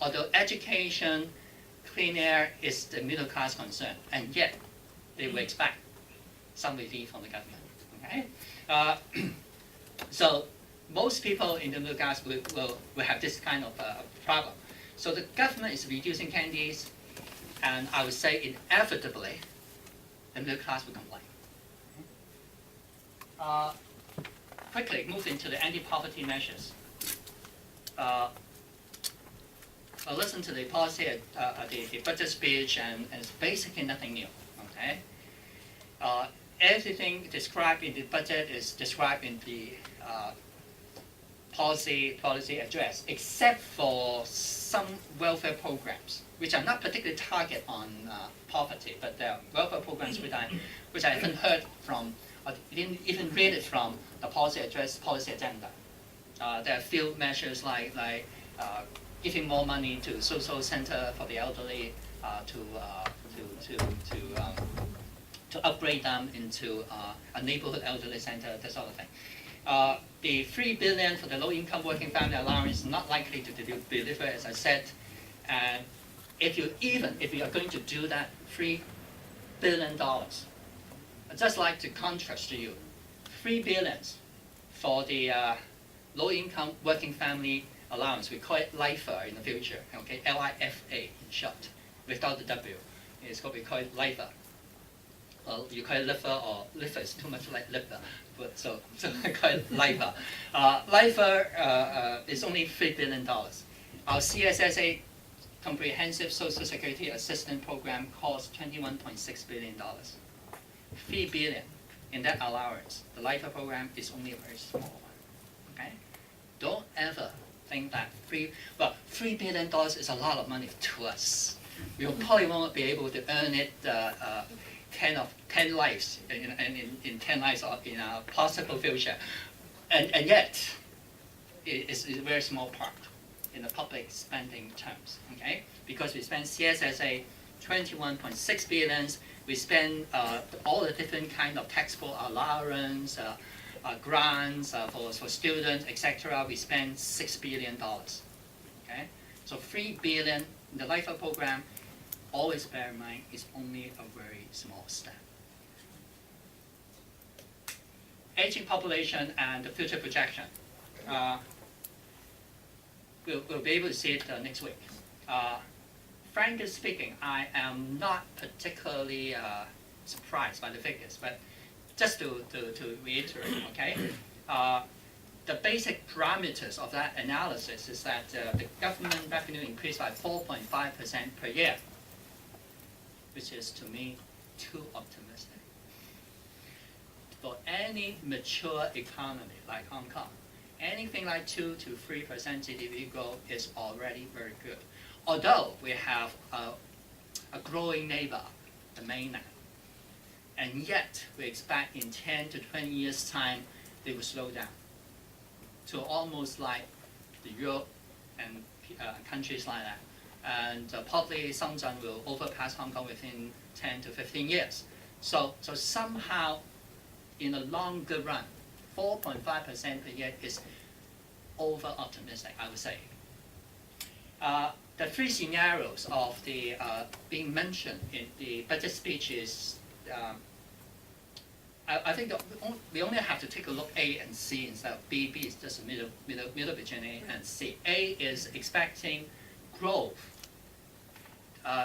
D: although education, clean air is the middle class concern, and yet they will expect some relief from the government. Okay? So most people in the middle class will have this kind of problem. So the government is reducing candies, and I would say inevitably the middle class will complain. Quickly move into the anti-poverty measures. I listened to the policy, the budget speech, and it's basically nothing new. Okay, everything described in the budget is described in the policy address, except for some welfare programs, which are not particularly target on poverty, but there are welfare programs which I haven't heard from, or didn't even read it from the policy address, policy agenda. There are a few measures like giving more money to social center for the elderly, to upgrade them into a neighborhood elderly center, that sort of thing. The 3 billion for the low-income working family allowance is not likely to deliver, as I said. And if you are going to do that, $3 billion, I'd just like to contrast to you, 3 billion for the low-income working family allowance. We call it LIFA in the future. Okay, LIFA in short, without the W. It's what we call it LIFA. Well, you call it LIFA, or LIFA is too much like LIFA, but so I call it LIFA. LIFA is only $3 billion. Our CSSA Comprehensive Social Security Assistance Program costs $21.6 billion. $3 billion in that allowance. The LIFA program is only a very small one. Okay, don't ever think that $3 billion is a lot of money to us. We probably won't be able to earn it 10 lives in 10 lives in our possible future, and yet it's a very small part in the public spending terms. Okay, because we spend CSSA 21.6 billion. We spend all the different kind of textbook allowance, grants for students, etc. We spend $6 billion. Okay, so $3 billion in the LIFA program. Always bear in mind, it's only a very small step. Aging population and the future projection. We'll be able to see it next week. Frankly speaking, I am not particularly surprised by the figures, but just to reiterate, okay? The basic parameters of that analysis is that the government revenue increased by 4.5% per year, which is, to me, too optimistic. For any mature economy like Hong Kong, anything like 2 to 3% GDP growth is already very good. Although we have a growing neighbor, the mainland, and yet we expect in 10 to 20 years' time, they will slow down to almost like the Europe and countries like that. And probably Shenzhen will overpass Hong Kong within 10 to 15 years. So somehow in the longer run, 4.5% a year is over-optimistic, I would say. The three scenarios of the being mentioned in the budget speech is, I think we only have to take a look A and C instead of B. B is just a middle between A and C. A is expecting growth.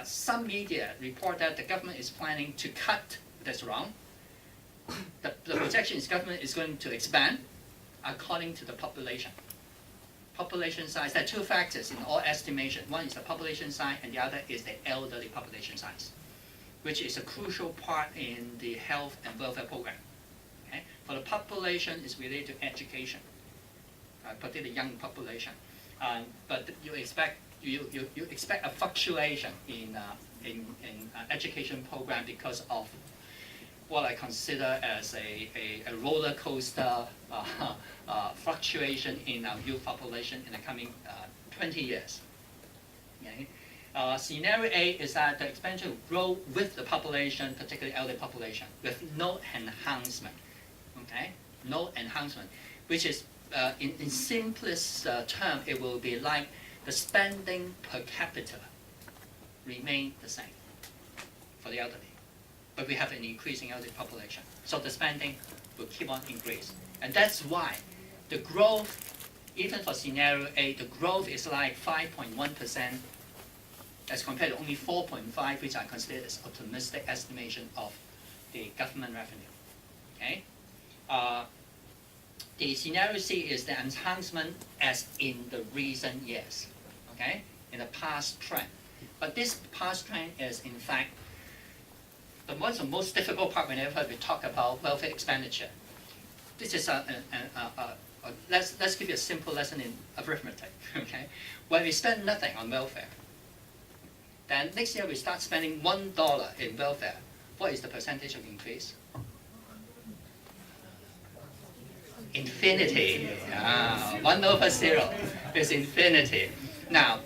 D: Some media report that the government is planning to cut. That's wrong. The projection is government is going to expand according to the population. Population size, there are two factors in all estimation. One is the population size and the other is the elderly population size, which is a crucial part in the health and welfare program. Okay? For the population, it's related to education, particularly young population. But you expect a fluctuation in education program because of what I consider as a roller coaster fluctuation in our youth population in the coming 20 years. Okay? Scenario A is that the expansion will grow with the population, particularly elderly population, with no enhancement. Okay? No enhancement, which is, in simplest term, it will be like the spending per capita remain the same for the elderly. But we have an increasing elderly population. So the spending will keep on increase. And that's why the growth, even for scenario A, the growth is like 5.1% as compared to only 4.5, which I consider as optimistic estimation of the government revenue. Okay? The scenario C is the enhancement as in the recent years, okay? In the past trend. But this past trend is in fact the most difficult part whenever we talk about welfare expenditure. This is let's give you a simple lesson in arithmetic, okay? When we spend nothing on welfare, then next year we start spending $1 in welfare. What is the percentage of increase? Infinity. 1/0 is infinity. Now,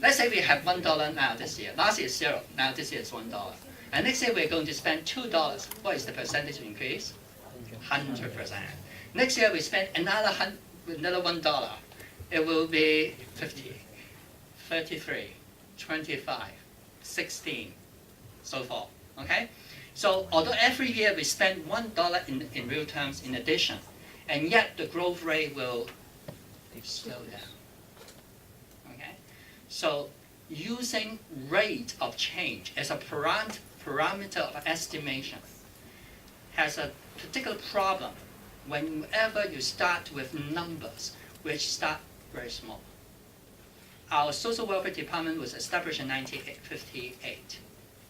D: let's say we have $1 now this year. Last year is 0. Now this year is $1. And next year we're going to spend $2. What is the percentage increase? 100%. Next year we spend another $1. It will be 50, 33, 25, 16, so forth. Okay? So although every year we spend $1 in real terms in addition, and yet the growth rate will slow down. Okay? So using rate of change as a parameter of estimation has a particular problem whenever you start with numbers which start very small. Our social welfare department was established in 1958.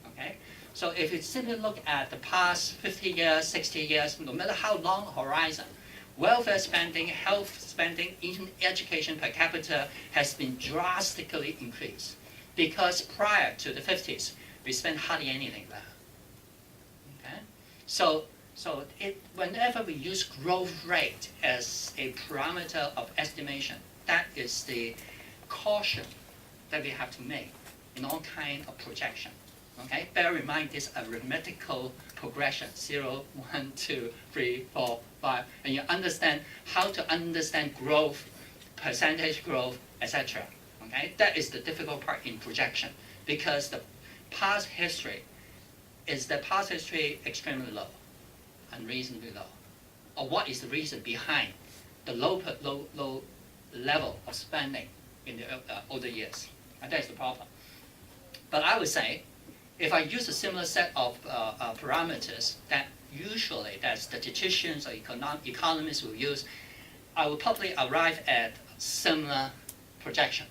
D: Okay? So if you simply look at the past 50 years, 60 years, no matter how long horizon, welfare spending, health spending, even education per capita has been drastically increased. Because prior to the 50s, we spent hardly anything there. Okay? So whenever we use growth rate as a parameter of estimation, that is the caution that we have to make in all kind of projection. Okay? Bear in mind this arithmetical progression, 0, 1, 2, 3, 4, 5, and you understand how to understand growth, percentage growth, etc. Okay? That is the difficult part in projection, because the past history extremely low, unreasonably low? Or what is the reason behind the low level of spending in the older years? And that's the problem. But I would say, if I use a similar set of parameters that usually that statisticians or economists will use, I will probably arrive at similar projection.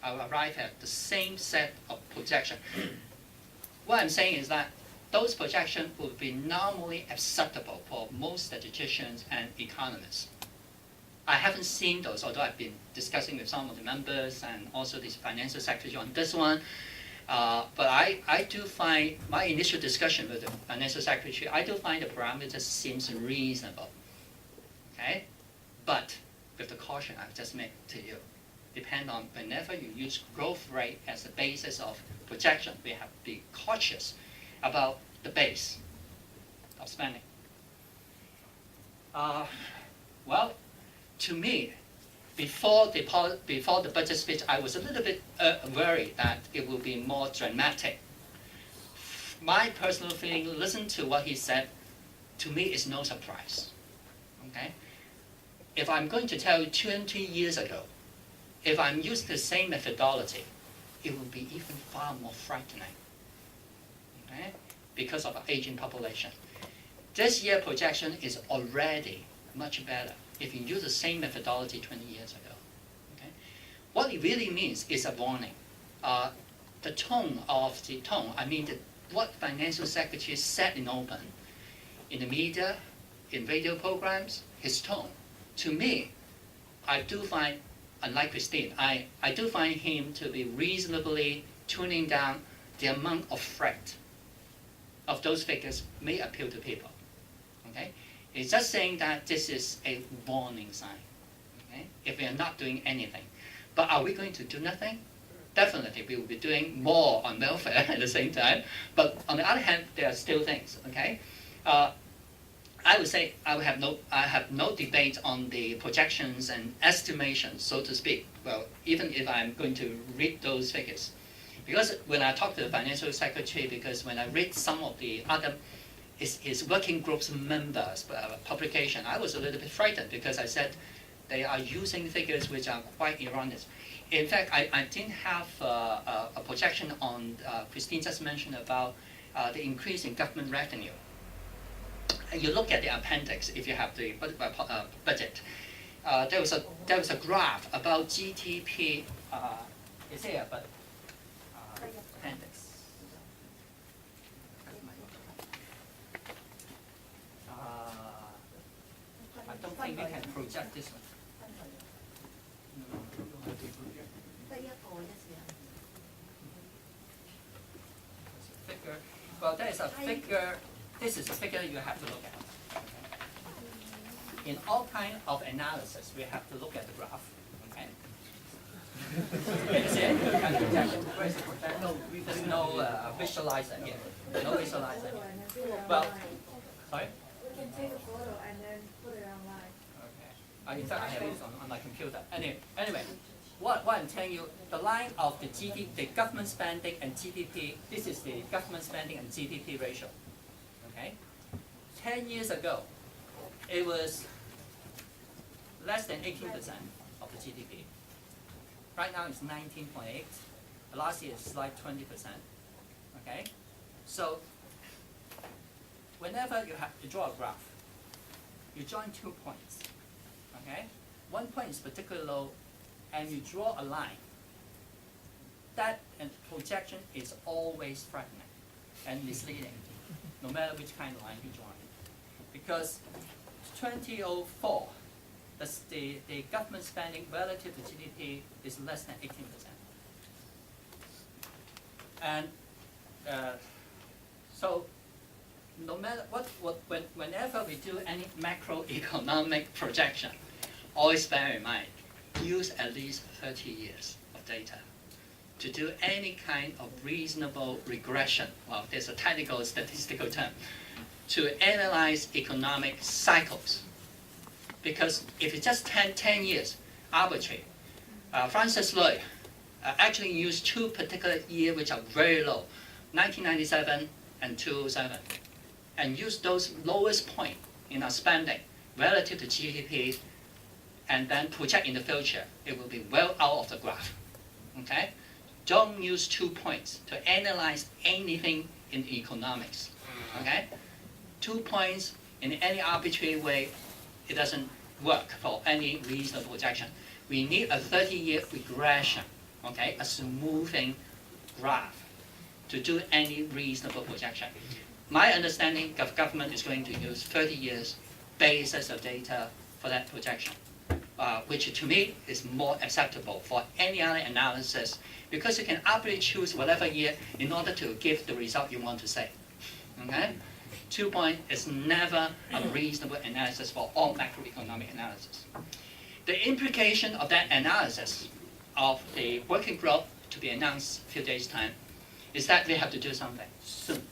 D: I will arrive at the same set of projection. What I'm saying is that those projections will be normally acceptable for most statisticians and economists. I haven't seen those, although I've been discussing with some of the members and also the financial secretary on this one. But I do find, my initial discussion with the financial secretary, I do find the parameters seems reasonable. Okay? But with the caution I've just made to you, depend on whenever you use growth rate as the basis of projection, we have to be cautious about the base of spending. Well, to me, before the budget speech, I was a little bit worried that it will be more dramatic. My personal feeling, listen to what he said, to me is no surprise. Okay? If I'm going to tell you 20 years ago, if I'm using the same methodology, it will be even far more frightening. Okay? Because of our aging population. This year projection is already much better if you use the same methodology 20 years ago. Okay? What it really means is a warning. The tone, I mean what financial secretary said in open, in the media, in radio programs, his tone. To me, I do find, unlike Christine, I do find him to be reasonably tuning down the amount of threat of those figures may appeal to people. Okay? It's just saying that this is a warning sign, okay? If we are not doing anything. But are we going to do nothing? Definitely, we will be doing more on welfare at the same time. But on the other hand, there are still things, okay? I would say I have no debate on the projections and estimations, so to speak. Well, even if I'm going to read those figures. Because when I talk to the financial secretary, because when I read some of the other his working group's members' publication, I was a little bit frightened because I said they are using figures which are quite erroneous. In fact, I didn't have a projection on, Christine just mentioned about the increase in government revenue. You look at the appendix if you have the budget. There was a graph about GDP. It's here, but appendix. I don't think we can project this one. Figure. Well, there is a figure. This is a figure you have to look at. Okay. In all kind of analysis, we have to look at the graph. Okay. Can you see it? Can you project it? Where is the project? No, there's no visualizer here. No visualizer here. Well, sorry.
E: We can take a photo and then put it online.
D: Okay. In fact, I have it on my computer. Anyway, what I'm telling you, the line of the GDP, the government spending and GDP, this is the government spending and GDP ratio. Okay? 10 years ago, it was less than 18% of the GDP. Right now it's 19.8. Last year it's like 20%. Okay? So whenever you draw a graph, you join 2 points. Okay? One point is particularly low, and you draw a line. That projection is always frightening and misleading, no matter which kind of line you join. Because 2004, the government spending relative to GDP is less than 18%. And so no matter whenever we do any macroeconomic projection, always bear in mind, use at least 30 years of data to do any kind of reasonable regression. Well, there's a technical statistical term, to analyze economic cycles. Because if it's just 10 years, arbitrary. Francis Lui actually used two particular years which are very low, 1997 and 2007, and used those lowest point in our spending relative to GDP, and then project in the future. It will be well out of the graph. Okay? Don't use 2 points to analyze anything in economics. Okay? 2 points in any arbitrary way, it doesn't work for any reasonable projection. We need a 30-year regression, okay? A smoothing graph to do any reasonable projection. My understanding of government is going to use 30 years basis of data for that projection, which to me is more acceptable for any other analysis, because you can arbitrarily choose whatever year in order to give the result you want to say. Okay? 2 point is never a reasonable analysis for all macroeconomic analysis. The implication of that analysis of the working group to be announced a few days' time is that we have to do something soon.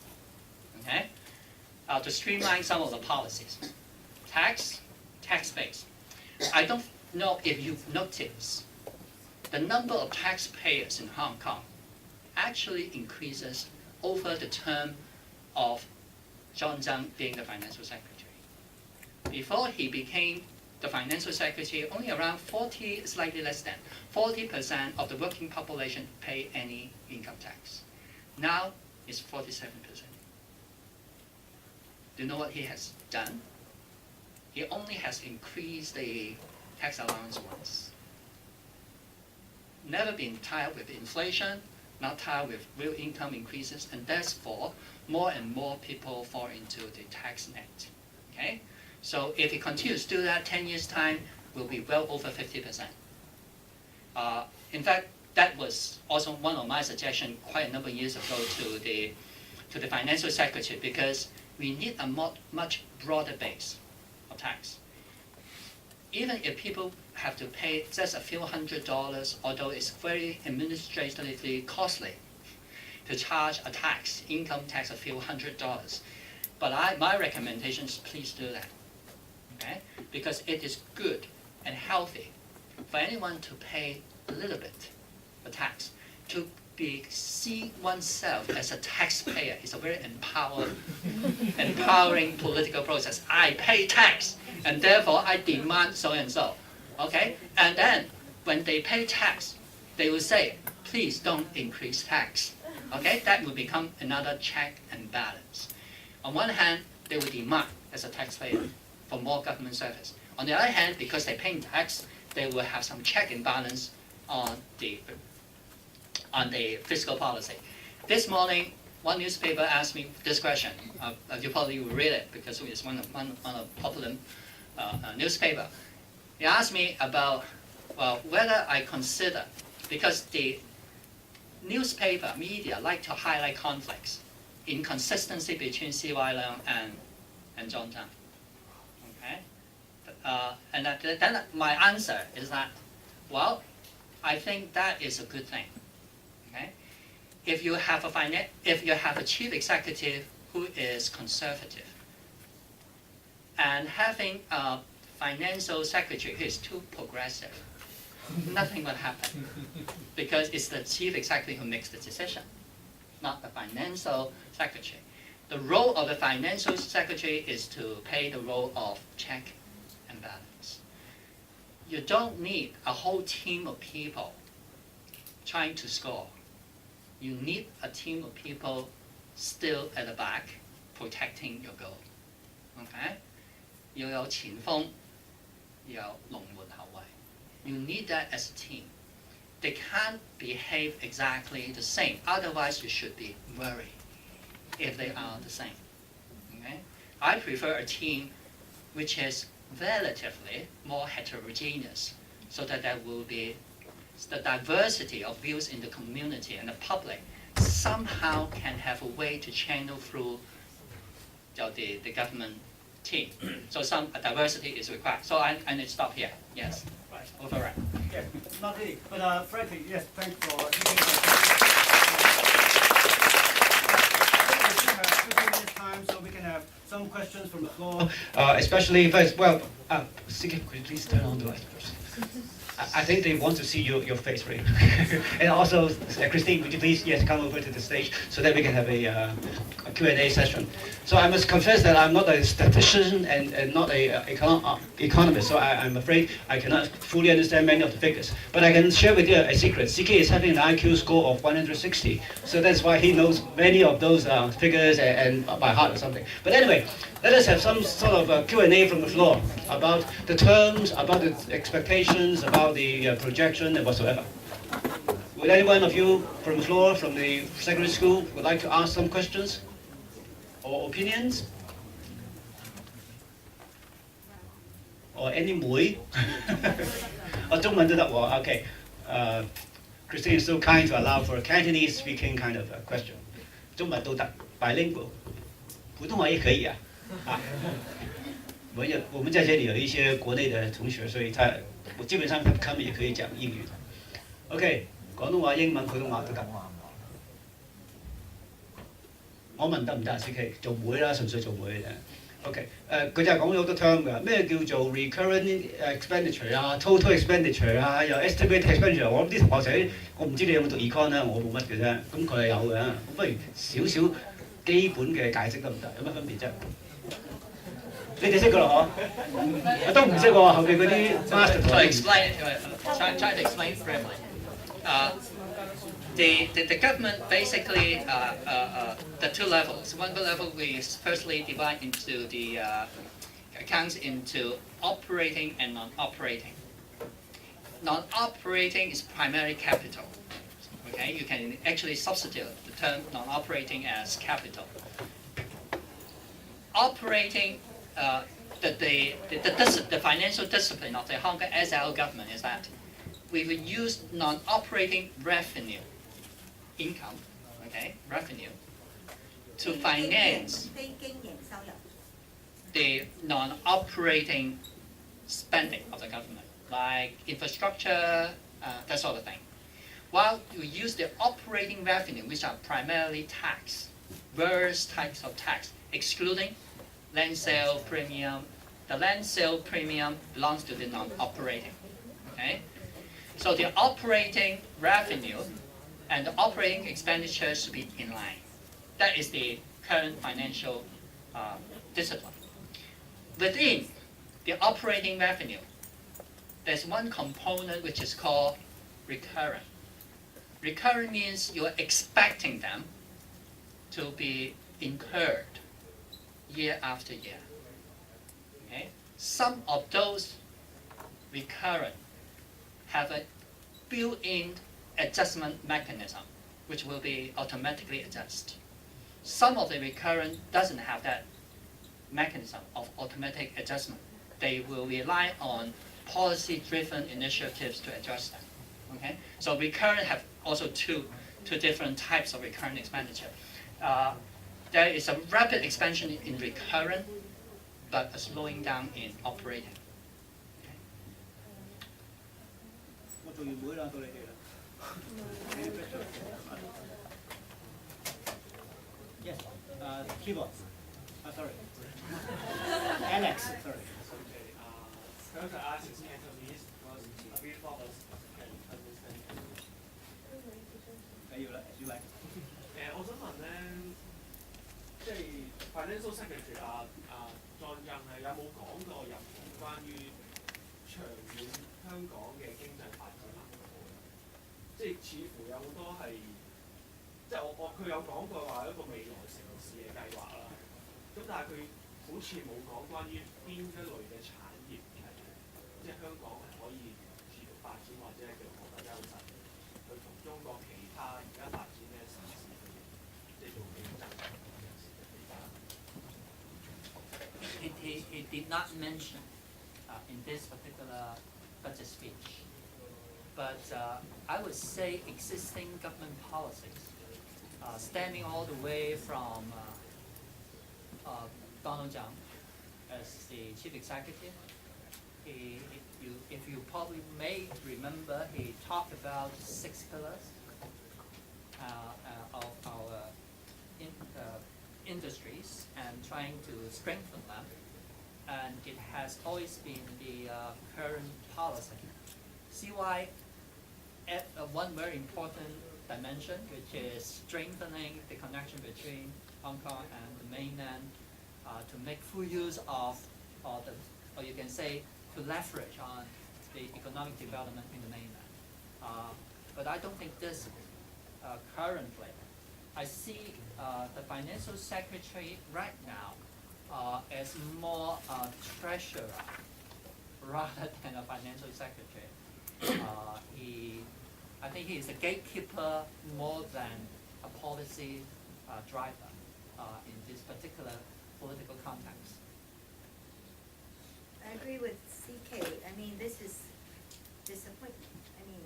D: Okay? To streamline some of the policies. Tax, tax base. I don't know if you've noticed, the number of taxpayers in Hong Kong actually increases over the term of John Tsang being the financial secretary. Before he became the financial secretary, only around 40, slightly less than 40% of the working population pay any income tax. Now it's 47%. Do you know what he has done? He only has increased the tax allowance once. Never been tied with inflation, not tied with real income increases, and therefore more and more people fall into the tax net. Okay? So if he continues to do that, 10 years' time will be well over 50%. In fact, that was also one of my suggestions quite a number of years ago to the financial secretary, because we need a much broader base of tax. Even if people have to pay just a few $100s, although it's very administratively costly to charge a tax, income tax, a few $100s. But my recommendation is please do that, okay? Because it is good and healthy for anyone to pay a little bit of tax. To see oneself as a taxpayer is a very empowering political process. I pay tax, and therefore I demand so and so. Okay? And then when they pay tax, they will say, please don't increase tax. Okay? That will become another check and balance. On one hand, they will demand as a taxpayer for more government service. On the other hand, because they pay tax, they will have some check and balance on the fiscal policy. This morning, one newspaper asked me this question. You probably will read it because it's one of popular newspaper. He asked me about whether I consider, because the newspaper media like to highlight conflicts, inconsistency between C.Y. Leung and John Tsang. Okay, and then my answer is that, well, I think that is a good thing. Okay, if you have a chief executive who is conservative, and having a financial secretary who is too progressive, nothing will happen, because it's the chief executive who makes the decision, not the financial secretary. The role of the financial secretary is to play the role of check and balance. You don't need a whole team of people trying to score. You need a team of people still at the back protecting your goal. Okay? 要有前鋒，要有龍門後衛。You need that as a team. They can't behave exactly the same. Otherwise, you should be worried if they are the same. Okay? I prefer a team which is relatively more heterogeneous, so that there will be the diversity of views in the community and the public somehow can have a way to channel through the government team. So some diversity is required. So I need to stop here. Yes. Right. Override.
A: Yeah, not really. But frankly, yes, thanks for time, so we can have some questions from the floor. Especially first, well, Siki, could you please turn on the light first? I think they want to see your face, right? And also, Christine, would you please come over to the stage so that we can have a Q&A session. So I must confess that I'm not a statistician and not an economist, so I'm afraid I cannot fully understand many of the figures. But I can share with you a secret. CK is having an IQ score of 160, so that's why he knows many of those figures and by heart or something. But anyway, let us have some sort of Q&A from the floor about the terms, about the expectations, about the projection and whatsoever. Would any one of you from the floor, from the secondary school, would like to ask some questions or opinions? Or any 妹? 中文都得喎, okay. Christine is so kind to allow for a Cantonese speaking kind of question. 中文都得, bilingual. 普通话也可以啊。我们在这里有一些国内的同学，所以我基本上他们也可以讲英语。OK， 廣東話、英文、普通話都得。我問得唔得啊？CK 做妹啦，純粹做妹嘅啫。OK，佢就係講咗好多 term 㗎，咩叫做 recurrent expenditure 啊、total expenditure 啊、有 estimate expenditure。我諗啲同學仔，我唔知你有冇讀 econ 啦，我冇乜嘅啫。咁佢係有嘅，咁不如少少基本嘅解釋得唔得？有乜分別啫？你哋識㗎咯嗬？都唔識喎，後邊嗰啲 master 同
D: So
A: 我
D: explain, try to explain briefly. The government basically the two levels. One level we firstly divide into the accounts into operating and non-operating. Non-operating is primarily capital. Okay, you can actually substitute the term non-operating as capital. Operating, the financial discipline of the Hong Kong SL government is that we will use non-operating revenue, income, okay, revenue, to finance
B: 非經營收入。
D: the non-operating spending of the government, like infrastructure, that sort of thing. While you use the operating revenue, which are primarily tax, various types of tax, excluding land sale premium. The land sale premium belongs to the non-operating. Okay? So the operating revenue and the operating expenditure should be in line. That is the current financial discipline. Within the operating revenue, there's one component which is called recurrent. Recurrent means you're expecting them to be incurred year after year. Okay? Some of those recurrent have a built-in adjustment mechanism which will be automatically adjusted. Some of the recurrent doesn't have that mechanism of automatic adjustment. They will rely on policy-driven initiatives to adjust them. Okay? So recurrent have also two different types of recurrent expenditure. There is a rapid expansion in recurrent, but a slowing down in operating.
A: 我做完會啦，到你哋啦。Yes, keyboard. Sorry. Alex, sorry.
C: Going to ask is Cantonese because we follow can understand.
A: 緊要啦，小偉。
C: 我想問咧，即係 financial secretary 莊任有冇講過任何關於長遠香港嘅經濟發展藍圖？即係似乎有好多係，即係佢有講過話一個未來城市嘅計劃啦。咁但係佢好似冇講關於邊一類嘅產業係，即係香港係可以持續發展或者係叫獲得優勢，去同中國其他而家發展嘅城市即係做競爭。
D: He did not mention in this particular budget speech, but I would say existing government policies, stemming all the way from Donald Trump as the chief executive. If you probably may remember, he talked about 6 pillars of our industries and trying to strengthen them. And it has always been the current policy. CY at one very important dimension, which is strengthening the connection between Hong Kong and the mainland to make full use of, or you can say, to leverage on the economic development in the mainland. But I don't think this currently. I see the financial secretary right now as more treasurer rather than a financial secretary. I think he is a gatekeeper more than a policy driver in this particular political context.
B: I agree with CK. I mean, this is disappointment. I mean,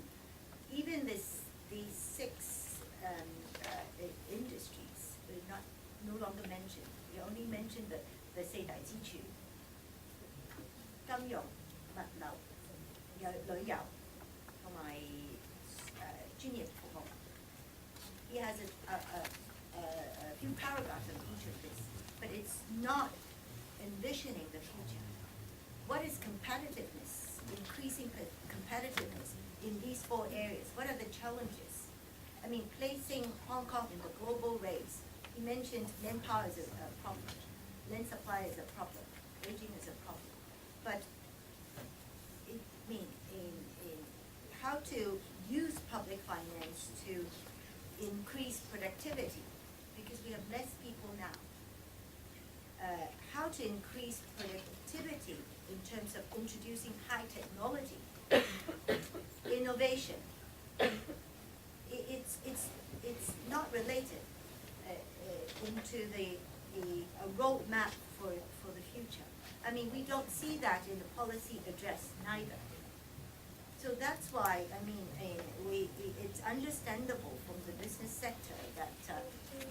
B: even these 6 industries are no longer mentioned. We only mentioned the 4大支柱：金融、物流、旅遊同埋專業服務。He has a few paragraphs on each of this, but it's not envisioning the future. What is competitiveness, increasing competitiveness in these 4 areas? What are the challenges? I mean, placing Hong Kong in the global race. He mentioned manpower is a problem, land supply is a problem, aging is a problem. But in how to use public finance to increase productivity, because we have less people now. How to increase productivity in terms of introducing high technology, innovation. It's not related into the roadmap for the future. I mean, we don't see that in the policy address neither. So that's why, I mean, it's understandable from the business sector that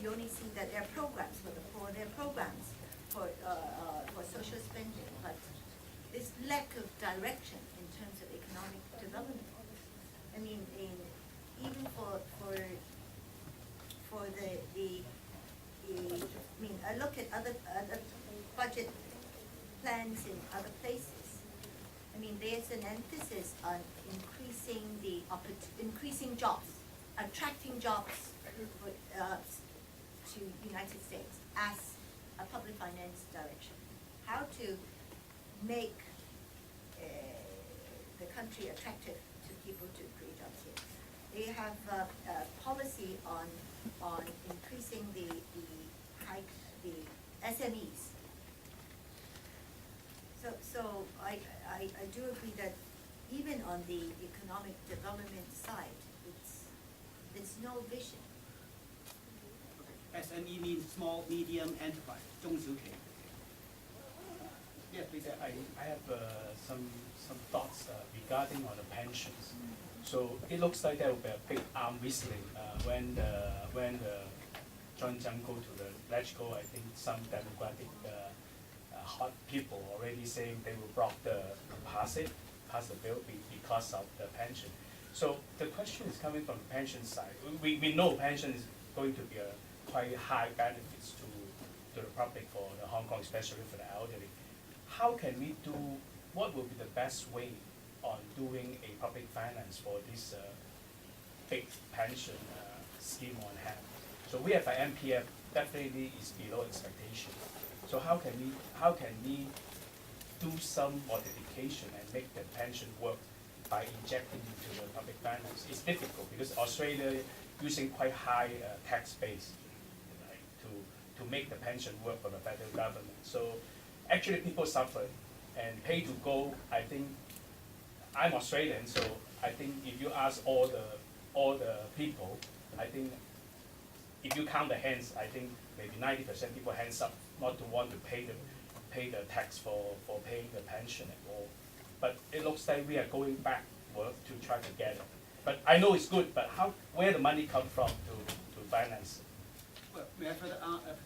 B: you only see that there are programs for the poor, there are programs for social spending, but this lack of direction in terms of economic development. I mean, even for I mean, I look at other budget plans in other places. I mean, there's an emphasis on increasing jobs, attracting jobs to United States as a public finance direction. How to make the country attractive to people to create jobs here. They have a policy on increasing the SMEs. So I do agree that even on the economic development side, there's no vision.
F: SME means small, medium enterprise, 中小企. Yes, please.
G: I have some thoughts regarding on the pensions. So it looks like there will be a big arm whistling when the John Jiang go to the LegCo. I think some democratic hot people already saying they will block pass the bill because of the pension. So the question is coming from the pension side. We know pension is going to be a quite high benefits to the public for the Hong Kong, especially for the elderly. How can we do? What will be the best way on doing a public finance for this big pension scheme on hand? So we have an MPF definitely is below expectation. So how can we do some modification and make the pension work by injecting into the public finance? It's difficult because Australia using quite high tax base, right, to make the pension work for the federal government. So actually people suffer and pay to go. I think I'm Australian, so I think if you ask all the people, I think if you count the hands, I think maybe 90% people hands up not to want to pay the tax for paying the pension at all. But it looks like we are going backward to try to get it. But I know it's good, but where the money come from to finance it?
F: Well, may I further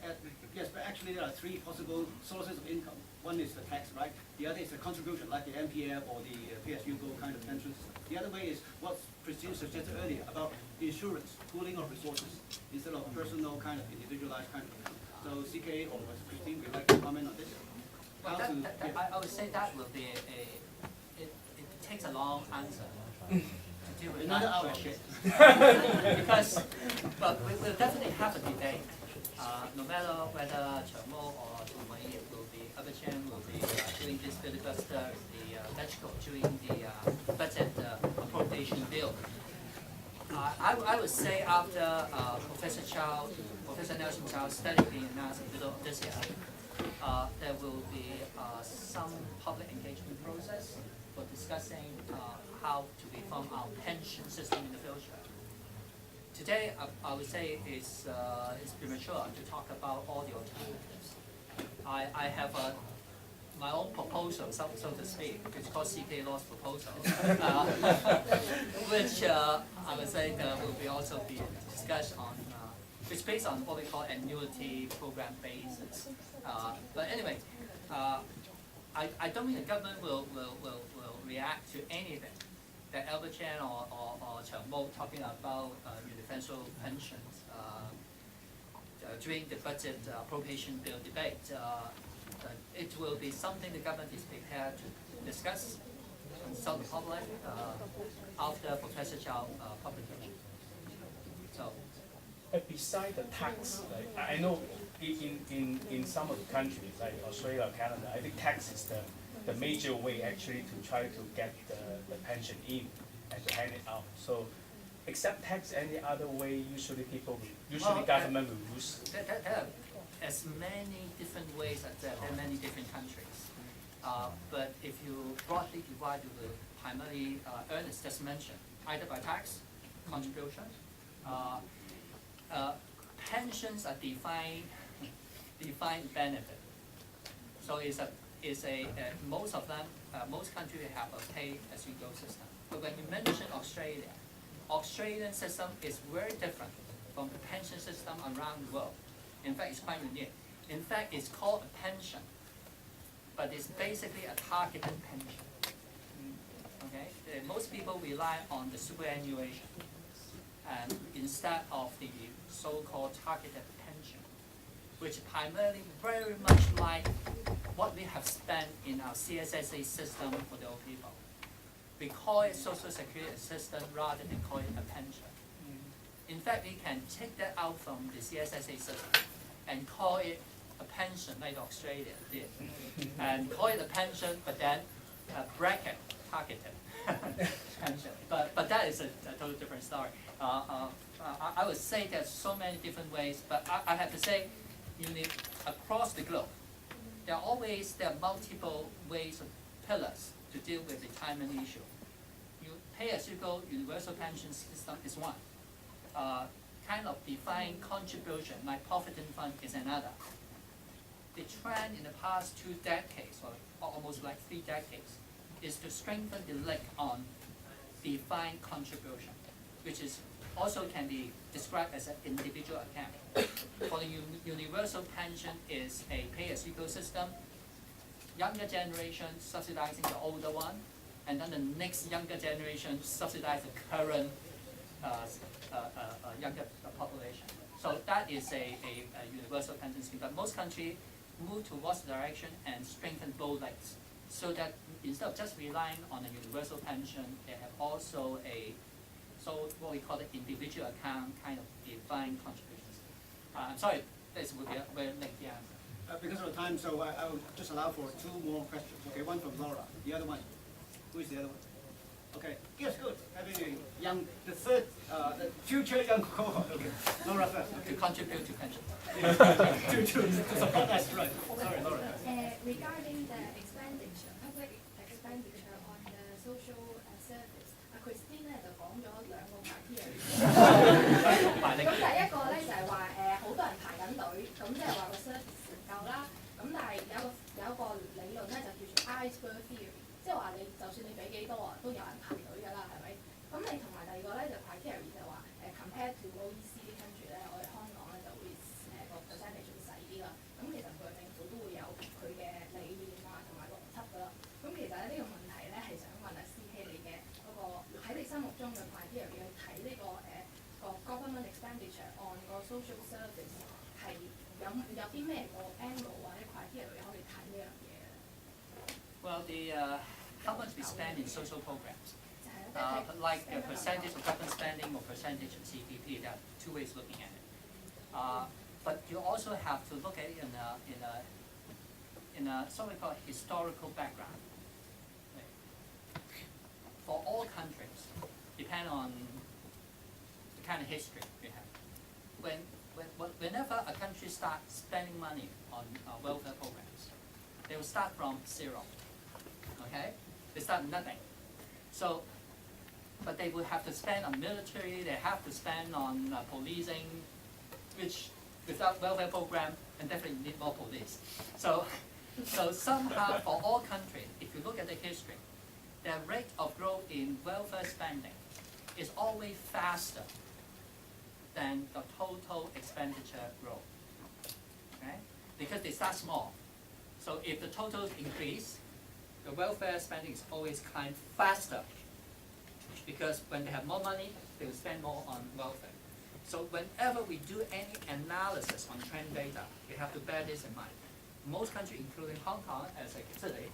F: add? Yes, but actually there are 3 possible sources of income. One is the tax, right? The other is the contribution, like the MPF or the PSU-Go kind of pensions. The other way is what Christine suggested earlier about insurance, pooling of resources instead of personal kind of individualized kind of income. So CK or Christine, would you like to comment on this?
D: Well, I would say that will be it takes a long answer to deal with
F: Another
D: that
F: hour.
D: question. Because, but we will definitely have a debate. No matter whether Chang Mo or Tung Wei will be, Chen will be doing this filibuster, the LegCo doing the budget appropriation bill. I would say after Professor Nelson Chow's study being announced in the middle of this year, there will be some public engagement process for discussing how to reform our pension system in the future. Today, I would say it's premature to talk about all the alternatives. I have my own proposal, so to speak. It's called CK Law's proposal, which I would say will be also be discussed on. It's based on what we call annuity program basis. But anyway, I don't think the government will react to anything that Albert Chan or Chang Mo talking about universal pensions during the budget appropriation bill debate. it will be something the government is prepared to discuss, consult the public after Professor Chow publication. So.
G: Beside the tax, like, I know in some of the countries like Australia, Canada, I think tax is the major way actually to try to get the pension in and to hand it out. So, except tax, any other way usually government will use.
D: There are as many different ways as there are many different countries. But if you broadly divide, you will primarily, Ernest just mentioned, either by tax, contribution. Pensions are defined benefit. So most of them, most countries have a pay-as-you-go system. But when you mention Australia, Australian system is very different from the pension system around the world. In fact, it's quite unique. In fact, it's called a pension, but it's basically a targeted pension. Okay, most people rely on the superannuation, and instead of the so-called targeted pension, which primarily very much like what we have spent in our CSSA system for the old people. We call it social security assistance rather than call it a pension. In fact, we can take that out from the CSSA system and call it a pension like Australia did. And call it a pension, but then bracket targeted pension. But that is a totally different story. I would say there's so many different ways, but I have to say, across the globe, there are multiple ways of pillars to deal with the retirement issue. You pay as you go, universal pension system is one. Kind of defined contribution, like provident fund is another. The trend in the past 2 decades, or almost like 3 decades, is to strengthen the link on defined contribution, which is also can be described as an individual account. For the universal pension is a pay-as-you-go system, younger generation subsidizing the older one, and then the next younger generation subsidize the current younger population. So that is a universal pension scheme. But most countries move towards the direction and strengthen both legs, so that instead of just relying on a universal pension, they have also what we call the individual account kind of defined contributions. I'm sorry, this would be a very lengthy answer.
F: Because of the time, so I will just allow for 2 more questions. Okay, one from Laura. The other one. Who is the other one? Okay. Yes, good. Having the future young cohort. Okay. Laura first.
D: To contribute to pension.
F: to support that's right. Sorry, Laura.
E: Regarding the expenditure, public expenditure on the social service, Christine 咧就講咗2個 criteria。咁第一個咧就係話好多人排緊隊，咁即係話個 service 唔夠啦。咁但係有一個理論咧就叫做 iceberg theory， 即係話你就算你俾幾多啊，都有人排隊㗎啦，係咪？咁你同埋第二個咧就 criteria 就話compared to OECD country 咧，我哋香港咧就會個 percentage 會細啲啦。咁其實每個政府都會有佢嘅理念啊同埋邏輯㗎啦。咁其實咧呢個問題咧係想問阿 CK 你嘅嗰個喺你心目中嘅 criteria 去睇呢個government expenditure on 個 social service 係有啲咩個 angle 或者 criteria 可以睇呢樣嘢咧？
D: Well, how much we spend in social programs, like a percentage of government spending or percentage of GDP, there are 2 ways looking at it. But you also have to look at it in a sort of called historical background. For all countries, depend on the kind of history we have. Whenever a country starts spending money on welfare programs, they will start from zero. Okay, they start nothing. So, but they will have to spend on military. They have to spend on policing, which without welfare program, and definitely need more police. So somehow for all countries, if you look at the history, the rate of growth in welfare spending is always faster than the total expenditure growth. Okay, because they start small. So if the totals increase, the welfare spending is always climb faster, because when they have more money, they will spend more on welfare. So whenever we do any analysis on trend data, we have to bear this in mind. most countries, including Hong Kong as a city,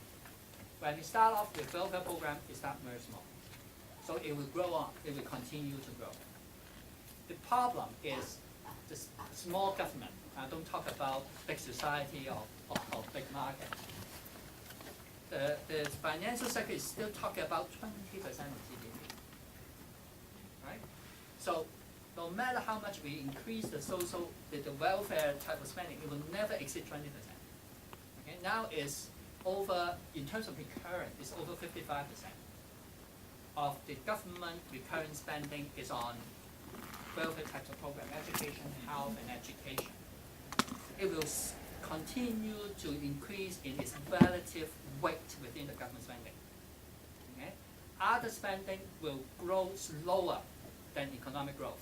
D: when you start off with welfare program, it starts very small. So it will grow on, it will continue to grow. The problem is the small government. I don't talk about big society or big market. The financial sector is still talking about 20% of GDP, right? So no matter how much we increase the welfare type of spending, it will never exceed 20%. Okay, now it's over, in terms of recurrent, it's over 55% of the government recurrent spending is on welfare types of program, education, health, and education. It will continue to increase in its relative weight within the government spending. Okay? Other spending will grow slower than economic growth,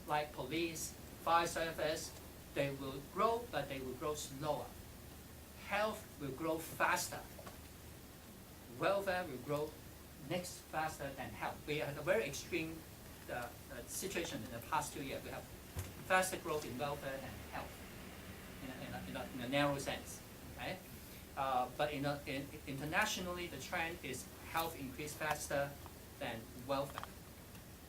D: like police, fire service. They will grow, but they will grow slower. Health will grow faster. Welfare will grow next faster than health. We had a very extreme situation in the past 2 years. We have faster growth in welfare than health, in a narrow sense, right? But internationally, the trend is health increase faster than welfare.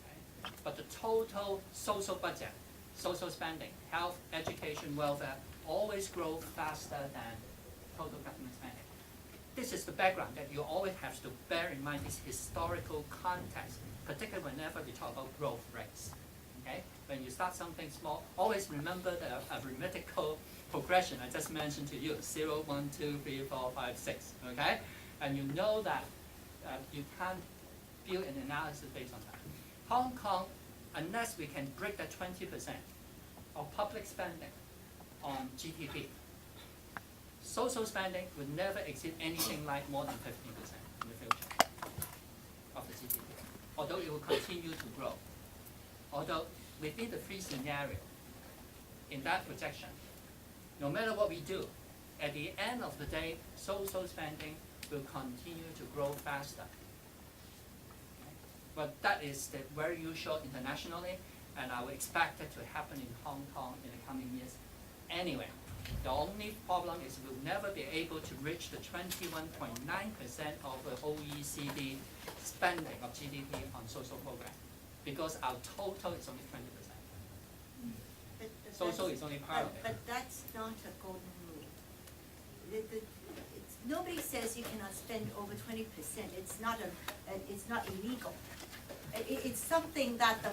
D: Right? But the total social budget, social spending, health, education, welfare, always grow faster than total government spending. This is the background that you always have to bear in mind, this historical context, particularly whenever we talk about growth rates. Okay? When you start something small, always remember the arithmetical progression I just mentioned to you, 0, 1, 2, 3, 4, 5, 6, okay? And you know that you can't build an analysis based on that. Hong Kong, unless we can break that 20% of public spending on GDP, social spending will never exceed anything like more than 15% in the future of the GDP, although it will continue to grow. Although within the three scenarios, in that projection, no matter what we do, at the end of the day, social spending will continue to grow faster. But that is very usual internationally, and I would expect it to happen in Hong Kong in the coming years anyway. The only problem is we'll never be able to reach the 21.9% of the OECD spending of GDP on social program, because our total is only 20%. Social is only part of it.
B: But that's not a golden rule. Nobody says you cannot spend over 20%. It's not illegal. It's something that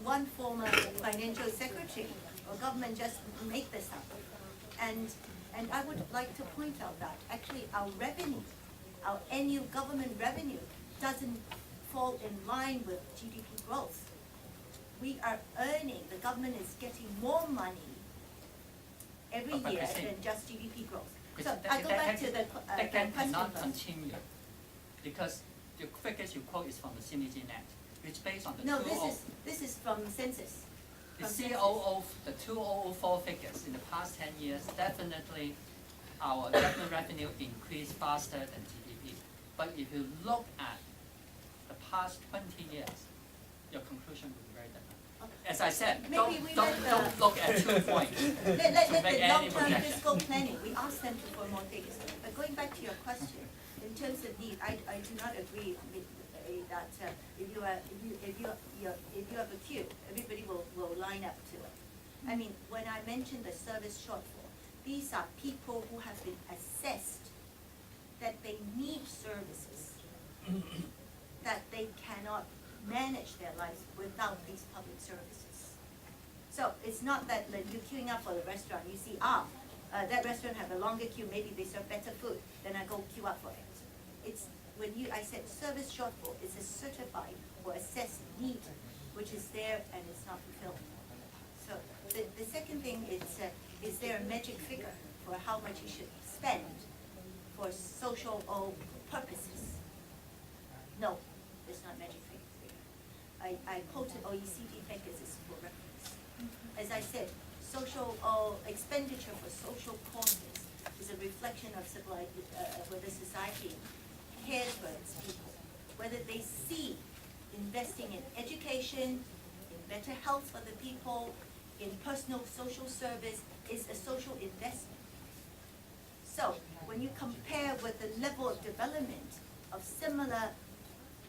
B: one former financial secretary or government just make this up. And I would like to point out that actually our revenue, our annual government revenue, doesn't fall in line with GDP growth. We are earning, the government is getting more money every year than just GDP growth. So I go back to the
D: question. That cannot
B: first.
D: continue, because the figures you quote is from the Synergy Net, which is based on the
B: No, this is from census.
D: The COO, the 2004 figures in the past 10 years, definitely our government revenue increased faster than GDP. But if you look at the past 20 years, your conclusion will be very different. As I said, don't look at 2 points.
B: Let the long-term fiscal planning, we asked them for more figures. But going back to your question, in terms of need, I do not agree with that if you have a queue, everybody will line up to it. I mean, when I mentioned the service shortfall, these are people who have been assessed that they need services, that they cannot manage their lives without these public services. So it's not that like, you're queuing up for the restaurant, you see, that restaurant have a longer queue, maybe they serve better food, then I go queue up for it. It's when I said service shortfall, it's a certified or assessed need, which is there and it's not fulfilled. So the second thing is there a magic figure for how much you should spend for social purposes? No, there's not magic figure. I quoted OECD figures for reference. As I said, social expenditure for social causes is a reflection of whether society cares for its people, whether they see investing in education, in better health for the people, in personal social service is a social investment. So when you compare with the level of development of similar